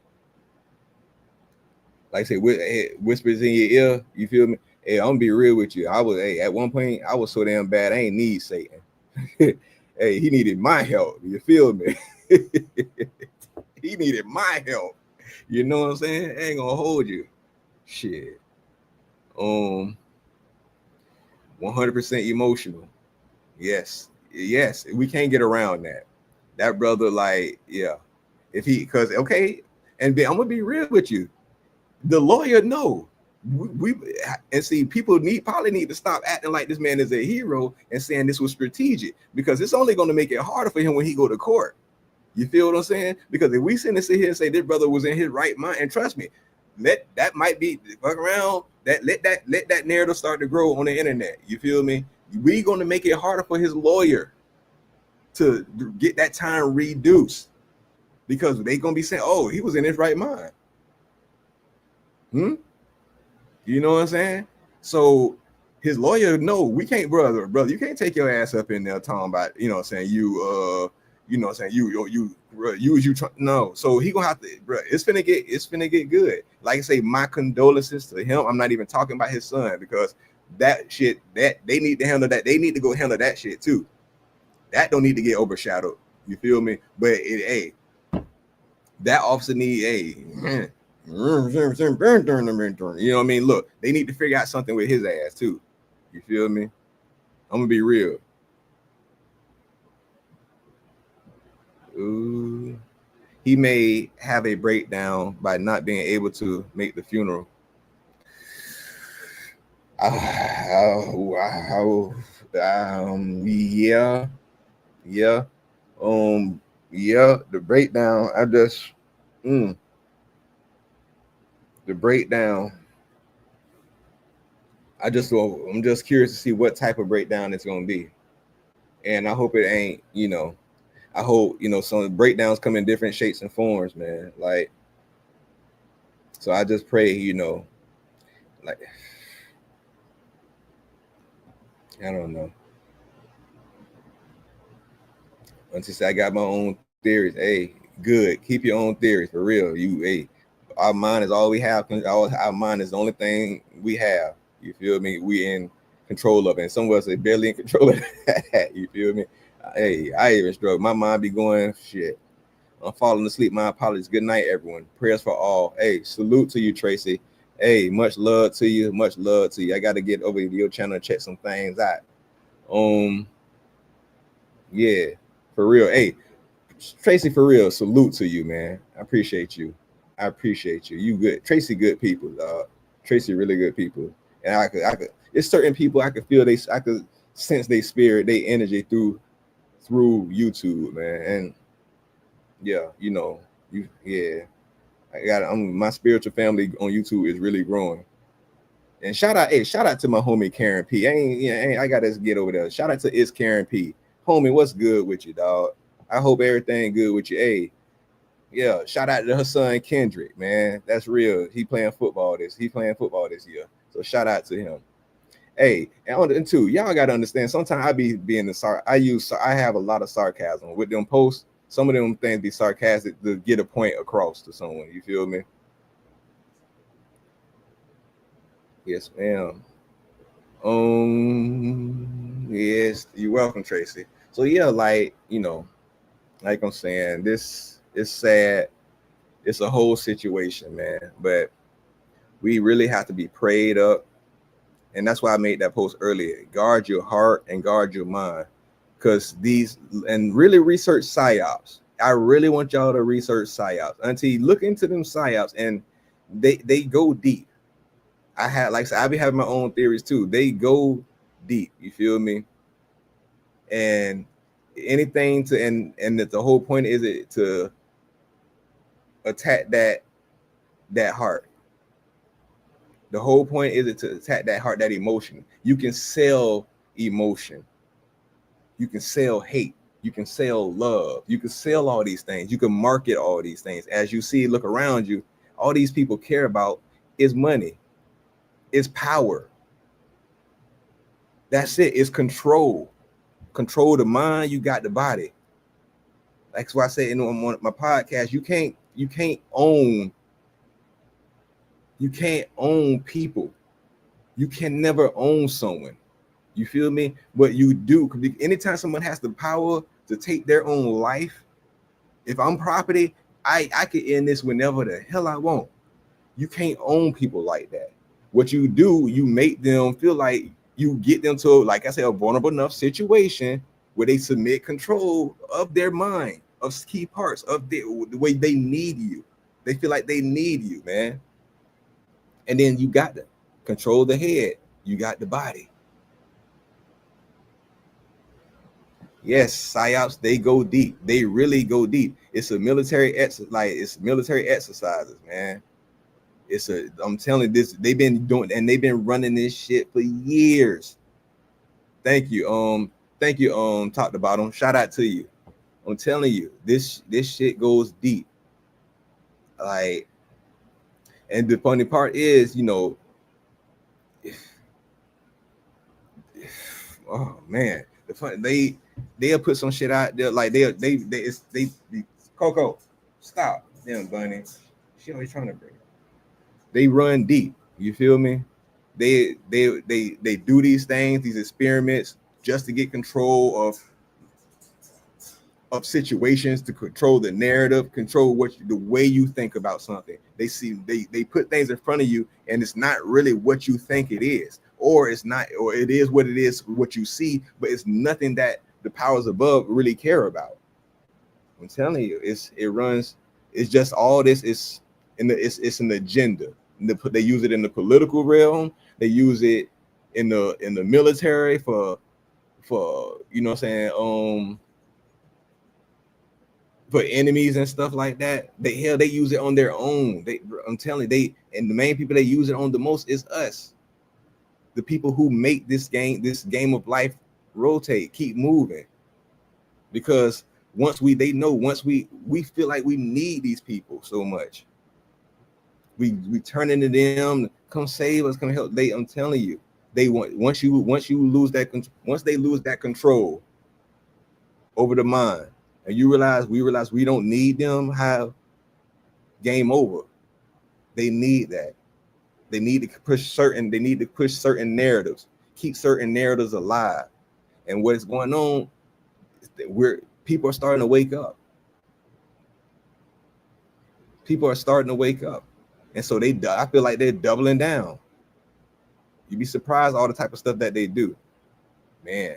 C: like I say, whispers in your ear, you feel me? Hey, I'm gonna be real with you. At one point I was so damn bad, I ain't need Satan. Hey, he needed my help. You feel me? He needed my help. You know what I'm saying? I ain't gonna hold you. Shit. 100% emotional. Yes, we can't get around that. That brother, like, yeah. And I'm gonna be real with you. The lawyer know. we and see, people probably need to stop acting like this man is a hero and saying this was strategic, because it's only going to make it harder for him when he go to court. You feel what I'm saying? Because if we sit here and say this brother was in his right mind, and trust me, that might be fuck around. Let that narrative start to grow on the internet. You feel me? We going to make it harder for his lawyer to get that time reduced, because they gonna be saying, "Oh, he was in his right mind." You know what I'm saying? So his lawyer, no, we can't, brother, you can't take your ass up in there talking about, you know what I'm saying, you know what I'm saying, you no. So he gonna have to, bro, it's finna get good. Like I say, my condolences to him. I'm not even talking about his son, because that shit, that they need to handle that. They need to go handle that shit too. That don't need to get overshadowed. You feel me? But that officer need you know what I mean? Look, they need to figure out something with his ass too. You feel me? I'm gonna be real. Ooh. He may have a breakdown by not being able to make the funeral. The breakdown. The breakdown. I'm just curious to see what type of breakdown it's gonna be, and I hope it ain't. I hope some breakdowns come in different shapes and forms, man. Like, so I just pray, like, I don't know. Once you say I got my own theories, hey, good. Keep your own theories for real. Our mind is all we have. Our mind is the only thing we have. You feel me? We in control of it. And some of us are barely in control of that. You feel me? Hey, I even struggle. My mind be going, shit. I'm falling asleep. My apologies. Good night, everyone. Prayers for all. Hey, salute to you, Tracy. Hey, much love to you. Much love to you. I got to get over to your channel and check some things out. Yeah, for real. Hey, Tracy, for real, salute to you, man. I appreciate you. You good. Tracy, good people, dog. Tracy, really good people. And I could. It's certain people I could feel I could sense their spirit, their energy through YouTube, man. And yeah, my spiritual family on YouTube is really growing. And shout out to my homie Karen P. I gotta get over there. Shout out to It's Karen P. Homie, what's good with you, dog? I hope everything good with you. Hey, yeah, shout out to her son Kendrick, man. That's real. He playing football this year. So shout out to him. Hey, and two, y'all gotta understand. Sometimes I be being I have a lot of sarcasm with them posts. Some of them things be sarcastic to get a point across to someone. You feel me? Yes, ma'am. Yes, you're welcome, Tracy. So yeah, like I'm saying, this is sad. It's a whole situation, man. But we really have to be prayed up. And that's why I made that post earlier. Guard your heart and guard your mind. Because and really research psyops. I really want y'all to research psyops. Until you look into them psyops, and they go deep. I be having my own theories too. They go deep. You feel me? And anything and the whole point is it to attack that heart. The whole point is it to attack that heart, that emotion. You can sell emotion. You can sell hate. You can sell love. You can sell all these things. You can market all these things. As you see, look around you, all these people care about is money, is power. That's it. It's control. Control the mind, you got the body. That's why I say in my podcast, you can't own people. You can never own someone. You feel me? But you do. Anytime someone has the power to take their own life, if I'm property, I could end this whenever the hell I want. You can't own people like that. What you do, you make them feel like you get them to, like I said, a vulnerable enough situation where they submit control of their mind, of key parts of the way they need you. They feel like they need you, man. And then you got them. Control the head, you got the body. Yes, psyops, they go deep. They really go deep. It's a military it's military exercises, man. I'm telling you, this, they've been doing, and they've been running this shit for years. Thank you. Top to bottom. Shout out to you. I'm telling you, this shit goes deep. Like, and the funny part is, you know, oh man, the fun they'll put some shit out there, like they Coco, stop, damn bunny, she always trying to bring it. They run deep, you feel me? They do these things, these experiments, just to get control of situations, to control the narrative, control the way you think about something. They put things in front of you, and it's not really what you think it is, or it's not, or it is what it is, what you see, but it's nothing that the powers above really care about. I'm telling you, it's just all this is it's an agenda. They use it in the political realm. They use it in the military for you know what I'm saying, for enemies and stuff like that. They use it on their own. I'm telling you, and the main people they use it on the most is us, the people who make this game of life rotate, keep moving. Because once we feel like we need these people so much, we turn into them, come save us, come help. I'm telling you, they want, once they lose that control over the mind, and we realize we don't need them, have game over. They need that. They need to push certain narratives, keep certain narratives alive. And what is going on is that people are starting to wake up. People are starting to wake up. And so I feel like they're doubling down. You'd be surprised all the type of stuff that they do. Man.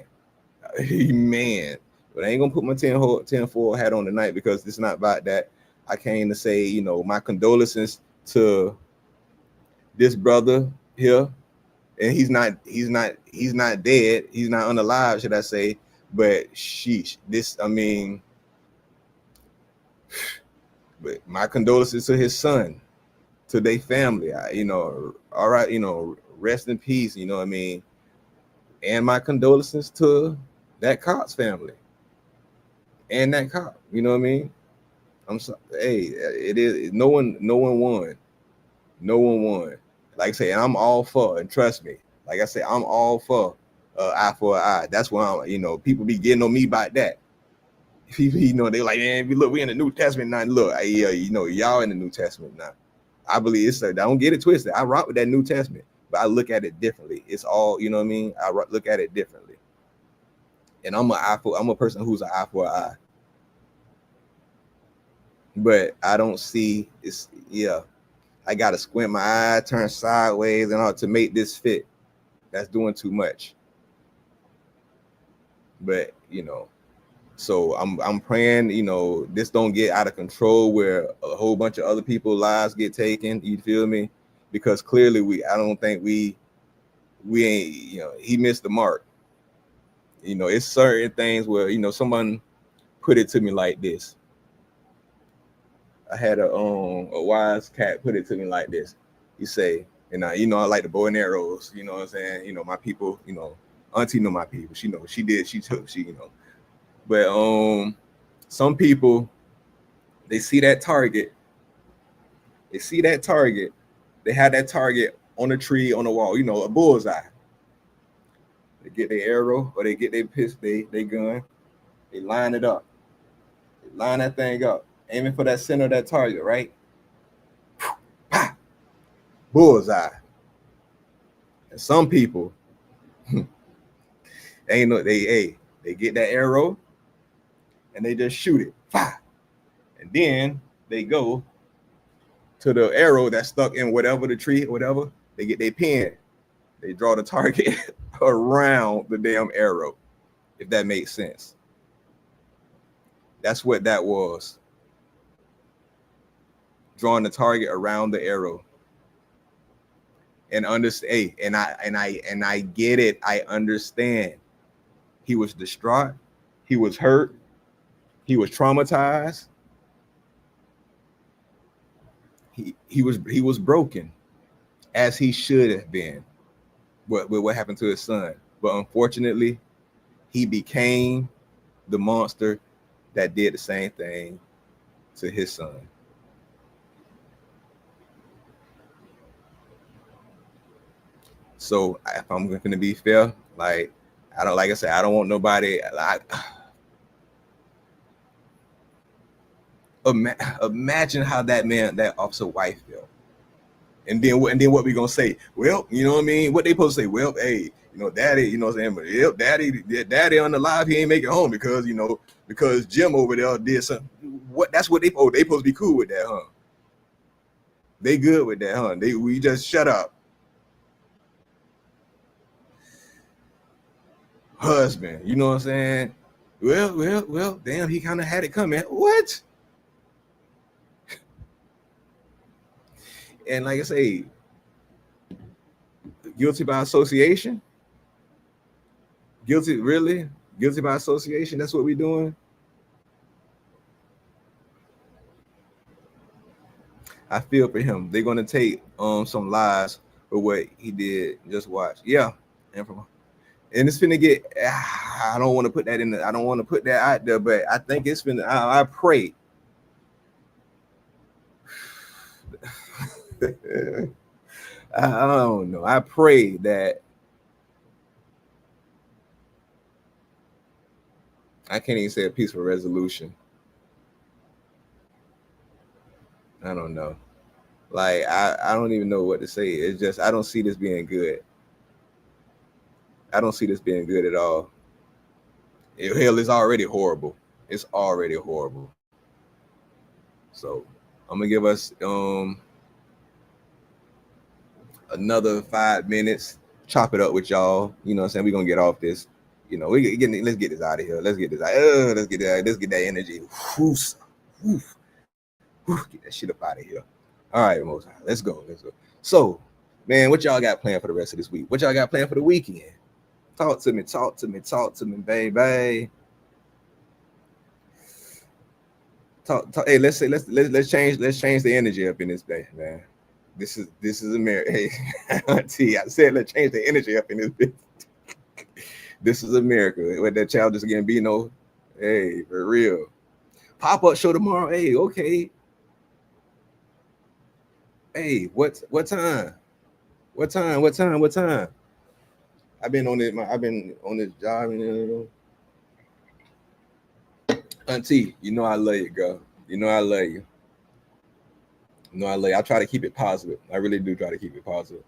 C: But I ain't gonna put my 10-4 hat on tonight, because it's not about that. I came to say, you know, my condolences to this brother here. And he's not dead. He's not unalive, should I say. But sheesh, but my condolences to his son, to their family. All right, rest in peace, you know what I mean? And my condolences to that cop's family and that cop, you know what I mean? I'm sorry. Hey, it is, no one won. No one won. Like I say, and I'm all for, and trust me, like I say, I'm all for eye for an eye. That's why people be getting on me about that. People, they like, man, look, we in the New Testament now. Look, y'all in the New Testament now. I believe I don't get it twisted. I rock with that New Testament, but I look at it differently. It's all, you know what I mean? I look at it differently. And I'm a person who's an eye for an eye. But I don't see I gotta squint my eye, turn sideways, and all to make this fit. That's doing too much. But so I'm praying, this don't get out of control where a whole bunch of other people's lives get taken. You feel me? Because clearly I don't think we ain't, he missed the mark. It's certain things where, someone put it to me like this. I had a wise cat put it to me like this. He say, and I like the bow and arrows, you know what I'm saying? My people, auntie know my people. She knows, but some people, they see that target. They have that target on a tree, on a wall, a bullseye. They get their arrow, or they get their pistol, they gun, they line it up. They line that thing up, aiming for that center of that target, right? Bullseye. And some people, they get that arrow and they just shoot it. And then they go to the arrow that's stuck in whatever the tree, whatever. They get their pen. They draw the target around the damn arrow, if that makes sense. That's what that was. Drawing the target around the arrow. and understand. And I get it. I understand. He was distraught. He was hurt. He was traumatized. He was broken, as he should have been. What happened to his son? But unfortunately, he became the monster that did the same thing to his son. So if I'm going to be fair, like I don't want nobody like. Imagine how that officer wife felt. And then what we gonna say? Well, you know what I mean? What they supposed to say? Well, hey, daddy, you know what I'm saying? But yep, daddy on the live, he ain't make it home because Jim over there did something. That's what they supposed to be cool with that, huh? They good with that, huh? We just shut up. Husband, you know what I'm saying? Well, damn, he kind of had it coming. What? And like I say, guilty by association. Guilty by association. That's what we're doing. I feel for him. They're gonna take some lies for what he did. Just watch. Yeah, and it's finna get. I don't want to put that in. I don't want to put that out there, but I think it's finna. I pray. I don't know. I pray that I can't even say a peaceful resolution. I don't know. Like I don't even know what to say. It's just I don't see this being good. I don't see this being good at all. Hell, it's already horrible. It's already horrible. So I'm gonna give us another 5 minutes, chop it up with y'all. You know what I'm saying? We're gonna get off this. Let's get this out of here. Let's get this out. Let's get that energy. Get that shit up out of here. All right, Most High. Let's go. So, man, what y'all got planned for the rest of this week? What y'all got planned for the weekend? Talk to me, baby. Talk. Hey, let's change the energy up in this day, man. This is America. Hey, Auntie, I said let's change the energy up in this bitch. This is America. With that Childish Gambino. Hey, for real. Pop-up show tomorrow. Hey, okay. Hey, what time? What time? I've been on this job, Auntie, I love you, girl. I love you. I try to keep it positive. I really do try to keep it positive.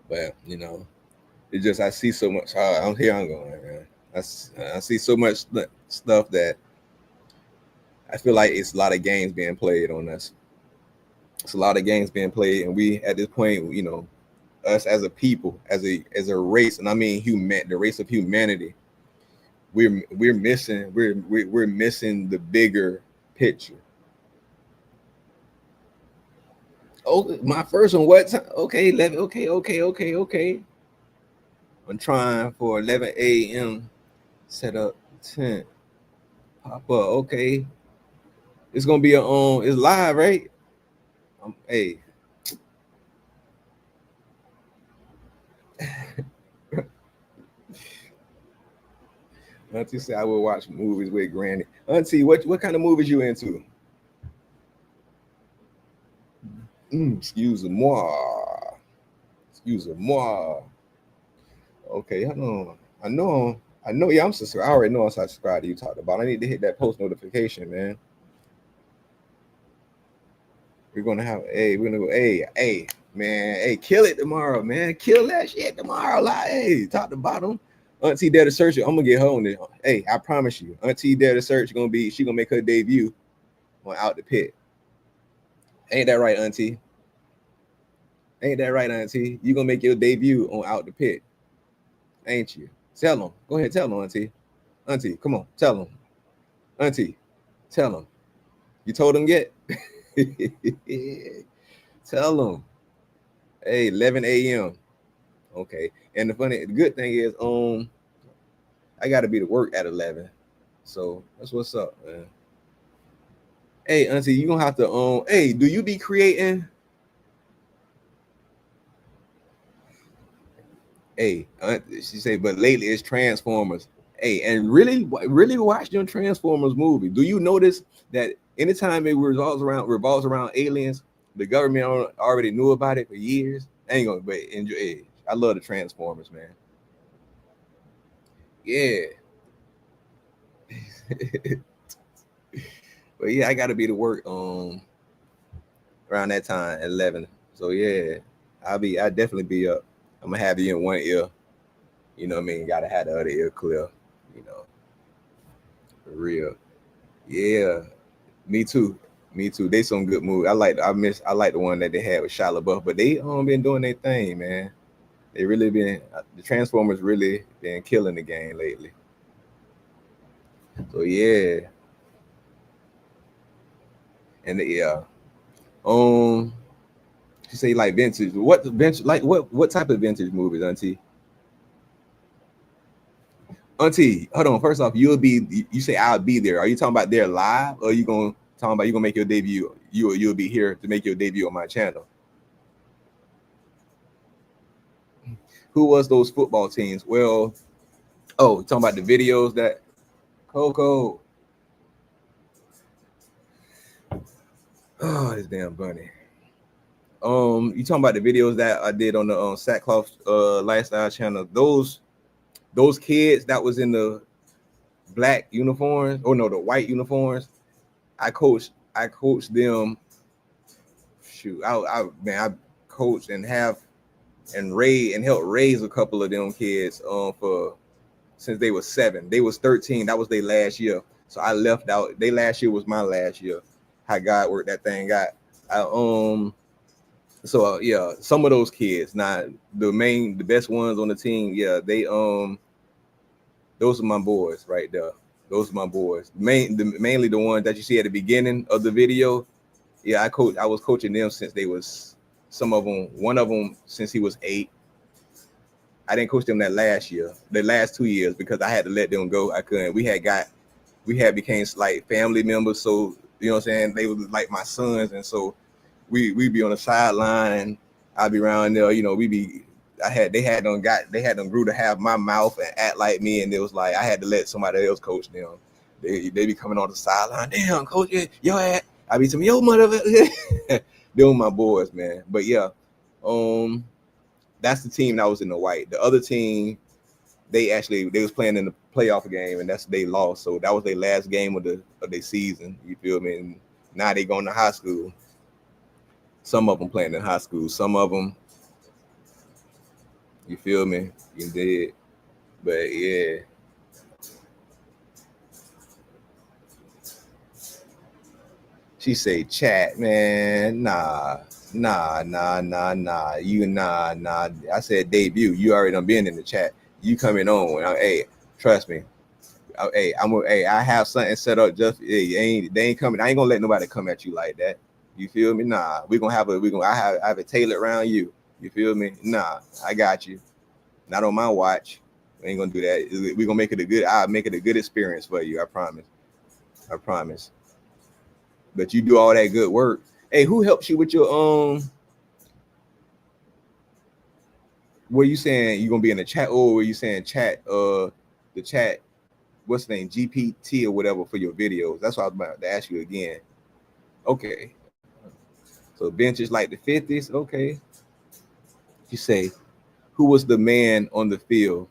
C: But it's just I see so much. Here I'm going, man. I see so much stuff that I feel like it's a lot of games being played on us. It's a lot of games being played, and we at this point, us as a people, as a race, and I mean the race of humanity, we're missing the bigger picture. Oh, my first one. What time? Okay, 11. Okay. I'm trying for 11 a.m. Set up 10. Pop up. Okay. It's gonna be it's live, right? Hey. Auntie said I will watch movies with Granny. Auntie, what kind of movies you into? Excuse moi. Okay, I know. Yeah, I'm subscribed. I already know I'm subscribed to you talked about. I need to hit that post notification, man. We're gonna go, hey, man, hey, kill it tomorrow, man. Kill that shit tomorrow. Like, hey, top to bottom. Auntie Dare to Search, I'm gonna get her on it. Hey, I promise you, Auntie Dare to Search she gonna make her debut on Out the Pit. Ain't that right, Auntie? You gonna make your debut on Out the Pit, ain't you? Tell them. Go ahead, tell them, Auntie. Auntie, come on, tell them. Auntie, tell them. You told them yet? Tell them. Hey, 11 a.m. Okay. And the good thing is, I gotta be to work at 11. So that's what's up, man. Hey, auntie, you gonna have to hey, do you be creating? Hey, she said, but lately it's Transformers. Hey, and really watch them Transformers movie. Do you notice that anytime it revolves around aliens, the government already knew about it for years? I ain't gonna, but enjoy. Hey, I love the Transformers, man. Yeah. But yeah, I gotta be to work around that time at 11. So yeah, I definitely be up. I'm gonna have you in one ear. You know what I mean? Gotta have the other ear clear, you know. For real. Yeah. Me too. Me too. They some good movies. I like the one that they had with Shia LaBeouf, but they been doing their thing, man. They really been the Transformers really been killing the game lately. So yeah. And yeah. She say like vintage. What type of vintage movies, auntie? Auntie, hold on. First off, you say I'll be there. Are you talking about there live, or you gonna make your debut? You'll be here to make your debut on my channel. Who was those football teams? Well, talking about the videos that Coco. Oh, this damn bunny. You talking about the videos that I did on the Sackcloth Lifestyle channel? Those kids that was in the black uniforms, the white uniforms. I coached them. Shoot, I coached and helped raise a couple of them kids for since they were 7. They was 13. That was their last year. So I left out. They last year was my last year. How God worked that thing out. So yeah, some of those kids, not the best ones on the team. Yeah, they those are my boys right there. Those are my boys. Mainly the ones that you see at the beginning of the video. Yeah, I was coaching them since they was one of them since he was 8. I didn't coach them that last year, the last 2 years, because I had to let them go. I couldn't. We had became like family members, so you know what I'm saying. They were like my sons, and so we be on the sideline, and I'd be around there. You know, they had them grew to have my mouth and act like me, and it was like I had to let somebody else coach them. They be coming on the sideline. Damn, coach, your ass. I be telling your mother. They were my boys, man. But yeah, that's the team that was in the white. The other team, they was playing in the playoff game, and they lost. So that was their last game of their season. You feel me? And now they going to high school. Some of them playing in high school. Some of them, you feel me? You did. But yeah. She say, chat, man. Nah. You nah. I said debut. You already done been in the chat. You coming on? Hey, trust me. I have something set up. Just they ain't coming. I ain't gonna let nobody come at you like that. You feel me? Nah. I have it tailored around you. You feel me? Nah. I got you. Not on my watch. We ain't gonna do that. We gonna make it I'll make it a good experience for you. I promise. But you do all that good work. Hey, who helps you with your were you saying you gonna be in the chat, or were you saying chat the chat, what's the name, GPT or whatever for your videos? That's what I was about to ask you again. Okay. So benches like the 50s, okay. You say, who was the man on the field?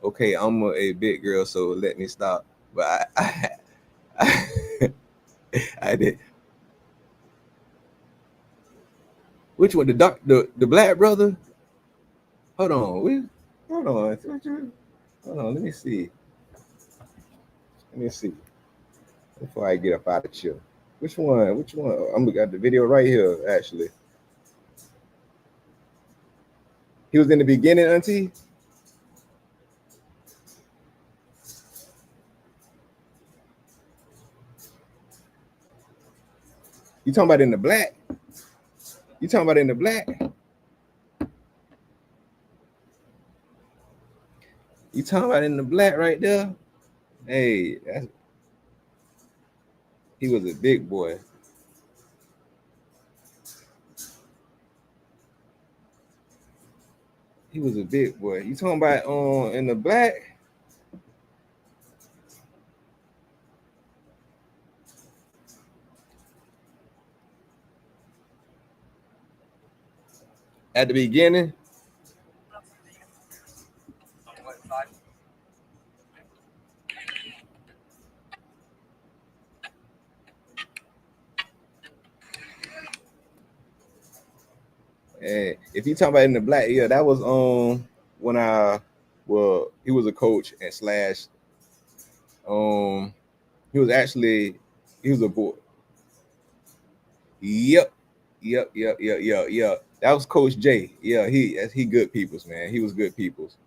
C: Okay, I'm a big girl, so let me stop. But I did. Which one? The black brother? Hold on. Let me see. Before I get up out of chill. Which one? I'm looking at the video right here, actually. He was in the beginning, auntie. You talking about in the black? You talking about in the black right there? Hey, he was a big boy. He was a big boy. You talking about in the black? At the beginning? And if you talking about in the black, yeah, that was when he was a coach and slash he was a boy. Yep. That was Coach J. Yeah, he good peoples, man. He was good peoples.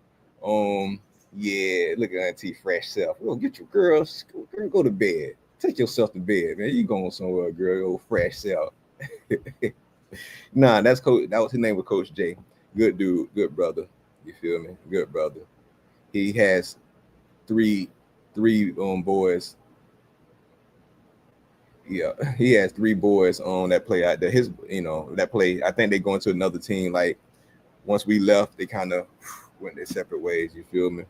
C: Yeah, look at Auntie Fresh Self. Oh, get your girls, go to bed. Take yourself to bed, man. You going somewhere, girl, old Fresh Self. Nah, that was his name was Coach J. Good dude, good brother. You feel me? Good brother. He has three boys. Yeah, he has 3 boys on that play out there. That play. I think they going to another team. Like once we left, they kind of went their separate ways. You feel me?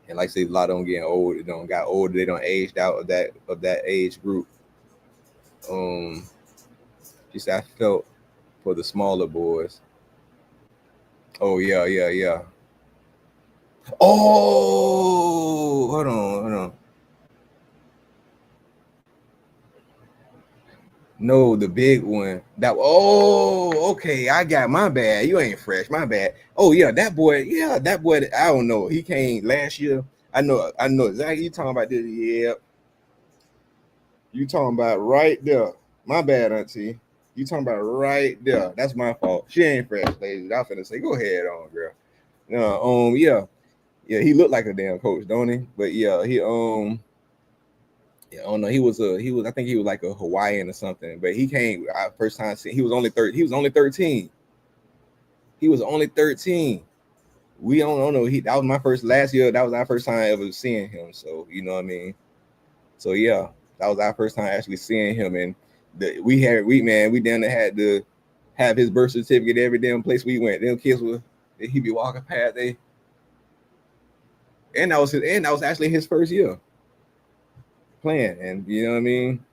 C: And like I say, a lot of them getting old. They don't got older. They don't aged out of that age group. Just I felt for the smaller boys. Oh yeah. Oh, hold on. No, the big one. Okay. I got my bad. You ain't fresh. My bad. Oh yeah, that boy. I don't know. He came last year. I know exactly. You talking about this? Yeah. You talking about right there. My bad, Auntie. You talking about right there. That's my fault. She ain't fresh, ladies. I was finna say, go ahead on, girl. Yeah. He looked like a damn coach, don't he? But yeah, I don't know. He was. I think he was like a Hawaiian or something. But he came. First time seeing. He was only 13. He was only 13. We don't know. That was my first last year. That was our first time ever seeing him. So you know what I mean. So yeah, that was our first time actually seeing him. And we down there had to have his birth certificate every damn place we went. Them kids he'd be walking past and that was actually his first year playing. And you know what I mean?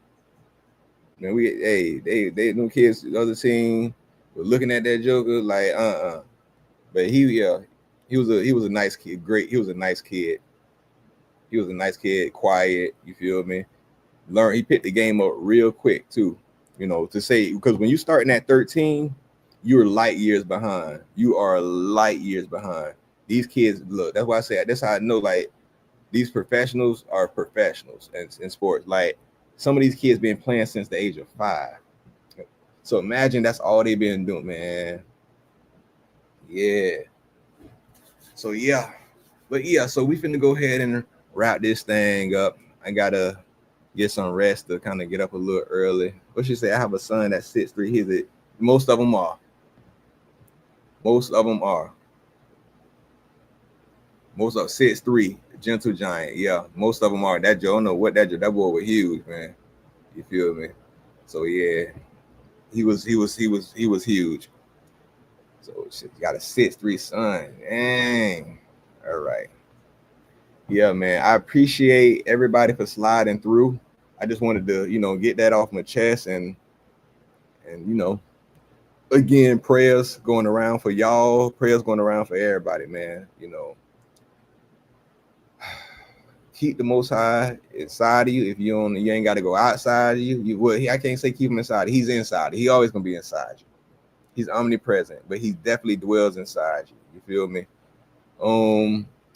C: Man, they them kids, the other team were looking at that Joker like But he was a nice kid. He was a nice kid. Quiet, you feel me? He picked the game up real quick too. To say, because when you starting at 13, you're light years behind. You are light years behind. These kids, look, that's why I say that's how I know like these professionals are professionals in sports. Like some of these kids been playing since the age of 5. So imagine that's all they've been doing, man. Yeah. So yeah. But yeah, so we finna go ahead and wrap this thing up. I gotta get some rest to kind of get up a little early. What you say? I have a son that's 6'3". Most of them are. Most of 6'3", gentle giant. Yeah, most of them are. That Joe, I don't know what that boy was huge, man. You feel me? So yeah, he was huge. So shit, you got a 6'3" son. Dang. All right. Yeah, man. I appreciate everybody for sliding through. I just wanted to, get that off my chest and again, prayers going around for y'all, prayers going around for everybody, man. Keep the Most High inside of you. If you ain't got to go outside of you. I can't say keep him inside. He's inside. He always gonna be inside you. He's omnipresent, but he definitely dwells inside you. You feel me?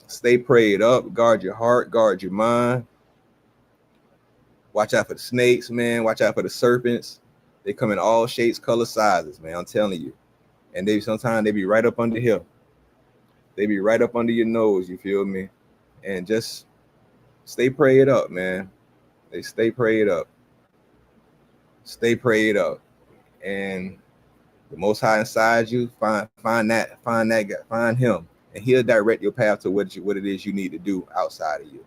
C: Stay prayed up. Guard your heart. Guard your mind. Watch out for the snakes, man. Watch out for the serpents. They come in all shapes, colors, sizes, man. I'm telling you. And sometimes they be right up under here. They be right up under your nose. You feel me? And just stay prayed up, man. They stay prayed up. Stay prayed up. And the Most High inside you, find him. and he'll direct your path to what it is you need to do outside of you.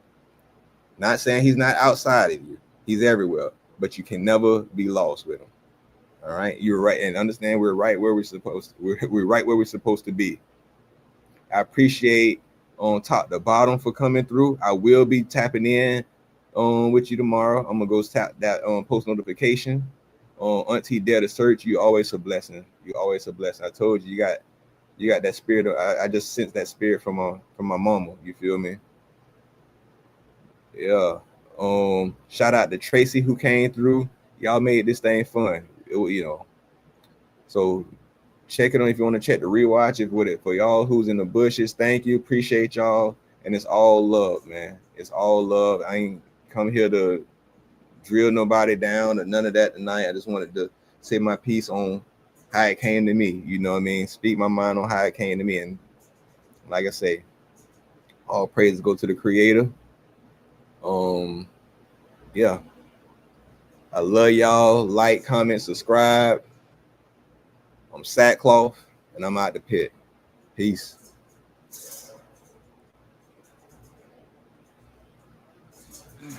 C: Not saying he's not outside of you. He's everywhere, but you can never be lost with him. All right, you're right, and understand we're right where we're supposed to. We're right where we're supposed to be. I appreciate on top to bottom for coming through. I will be tapping in with you tomorrow. I'm gonna go tap that post notification. Auntie Dare to Search. You always a blessing. You always a blessing. I told you, you got that spirit. I just sense that spirit from my mama. You feel me? Yeah. Shout out to Tracy who came through. Y'all made this thing fun. So check it on if you want to check the rewatch it with it. For y'all who's in the bushes, thank you. Appreciate y'all. And it's all love, man. It's all love. I ain't come here to drill nobody down or none of that tonight. I just wanted to say my piece on how it came to me. You know what I mean? Speak my mind on how it came to me. And like I say, all praise go to the Creator. Yeah. I love y'all. Like, comment, subscribe. I'm Sackcloth, and I'm out the pit. Peace.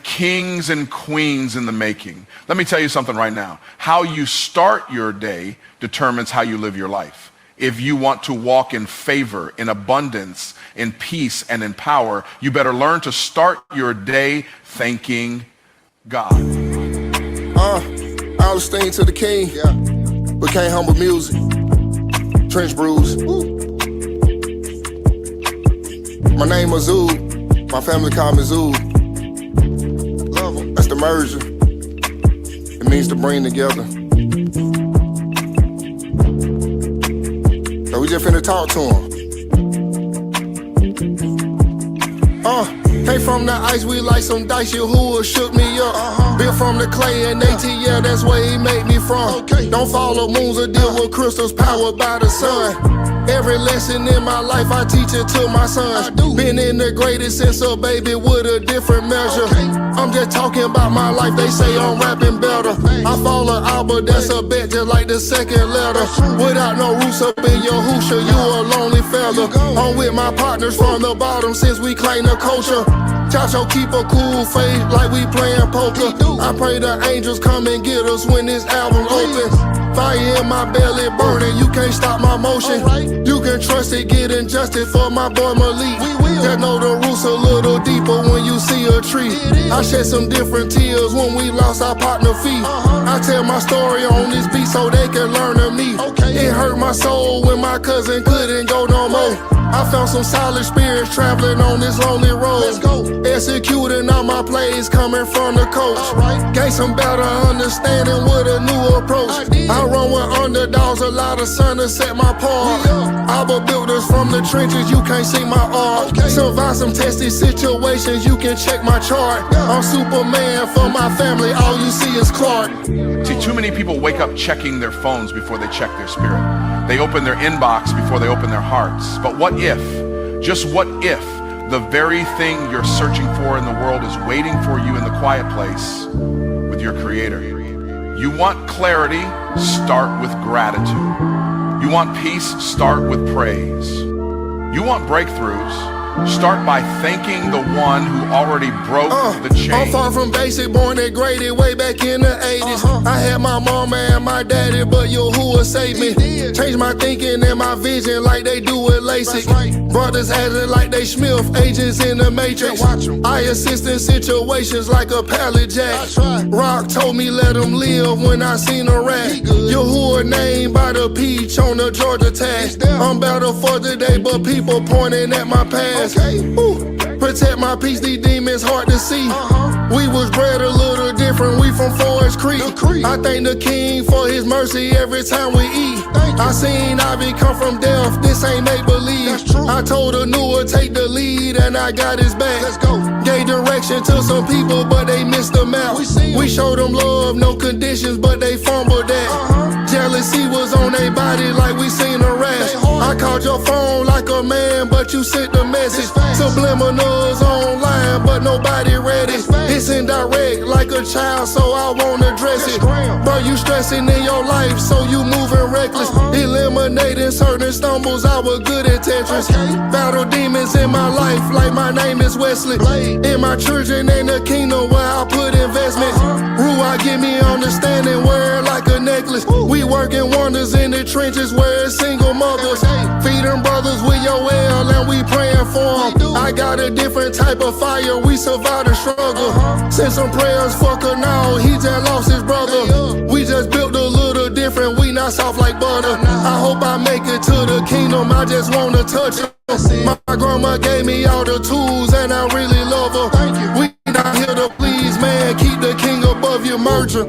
A: Kings and queens in the making. Let me tell you something right now. How you start your day determines how you live your life. If you want to walk in favor, in abundance, in peace, and in power, you better learn to start your day thanking God.
B: All the sting to the king. But can't humble music. Trench brews. My name is Zoo. My family call me Zoo. That's the merger. It means to bring together. So we just finna talk to him. Came from the ice, we like some dice, you who shook me up. Built from the clay and ATL, that's where he made me from. Don't follow moons or deal with crystals powered by the sun. Every lesson in my life, I teach it to my sons. Been integrated since a baby with a different measure. I'm just talking about my life, they say I'm rapping better. I follow Albert, that's a bet just like the second letter. Without no roots up in your hoosha, you a lonely fella. I'm with my partners from the bottom since we claim the culture. Chacho keep a cool face like we playing poker. I pray the angels come and get us when this album opens. Fire in my belly burning, you can't stop my motion. You can trust it, get injustice for my boy Malik. Just know the roots a little deeper when you see a tree. I shed some different tears when we lost our partner feet. I tell my story on this beat so they can learn of me. It hurt my soul when my cousin couldn't go no more. I found some solid spirits traveling on this lonely road. Let's go. Executing all my plays coming from the coach. Gain some better understanding with a new approach. I run with underdogs, a lot of sun to set my part. Abba built us from the trenches, you can't see my art. Survive some testy situations, you can check my chart. I'm Superman for my family, all you see is Clark.
A: See, too many people wake up checking their phones before they check their spirit. They open their inbox before they open their hearts. But what if, just what if, the very thing you're searching for in the world is waiting for you in the quiet place with your Creator? You want clarity? Start with gratitude. You want peace? Start with praise. You want breakthroughs? Start by thanking the one who already broke the chain.
B: I'm far from basic, born and graded way back in the 80s. I had my mama and my daddy, but Yahuwah saved me. Changed my thinking and my vision like they do with LASIK. Brothers acting like they Smith, agents in the Matrix. I assist in situations like a pallet jack. Rock told me let him live when I seen a rat. Yahuwah named by the peach on the Georgia tag. I'm better for today, but people pointing at my past. Ooh. Protect my peace, these demons hard to see. We was bred a little different, we from Forest Creek. I thank the King for his mercy every time we eat. I seen Ivy come from death, this ain't make believe. I told Anua take the lead and I got his back. Let's go. Gave direction to some people, but they missed the map. We showed them love, no conditions, but they fumbled that. Jealousy was on their body like we seen a rash. I called your phone like a man, but you sent the message. Subliminals online, but nobody read it. It's indirect like a child, so I won't address it. Bro, you stressing in your life, so you moving reckless. Eliminating certain stumbles, I was good at Tetris. Battle demons in my life, like my name is Wesley. In my children ain't a kingdom where I put investments. Ruah give me understanding, wear it like a necklace. We working wonders in the trenches where it's single mothers. Feed them brothers with your well and we praying for them. I got a different type of fire, we survived the struggle. Send some prayers, fuck her now, he just lost his brother. We just built a little different, we not soft like butter. I hope I make it to the kingdom, I just wanna touch her. My grandma gave me all the tools and I really love her. We not here to please, man, keep the king above your merger.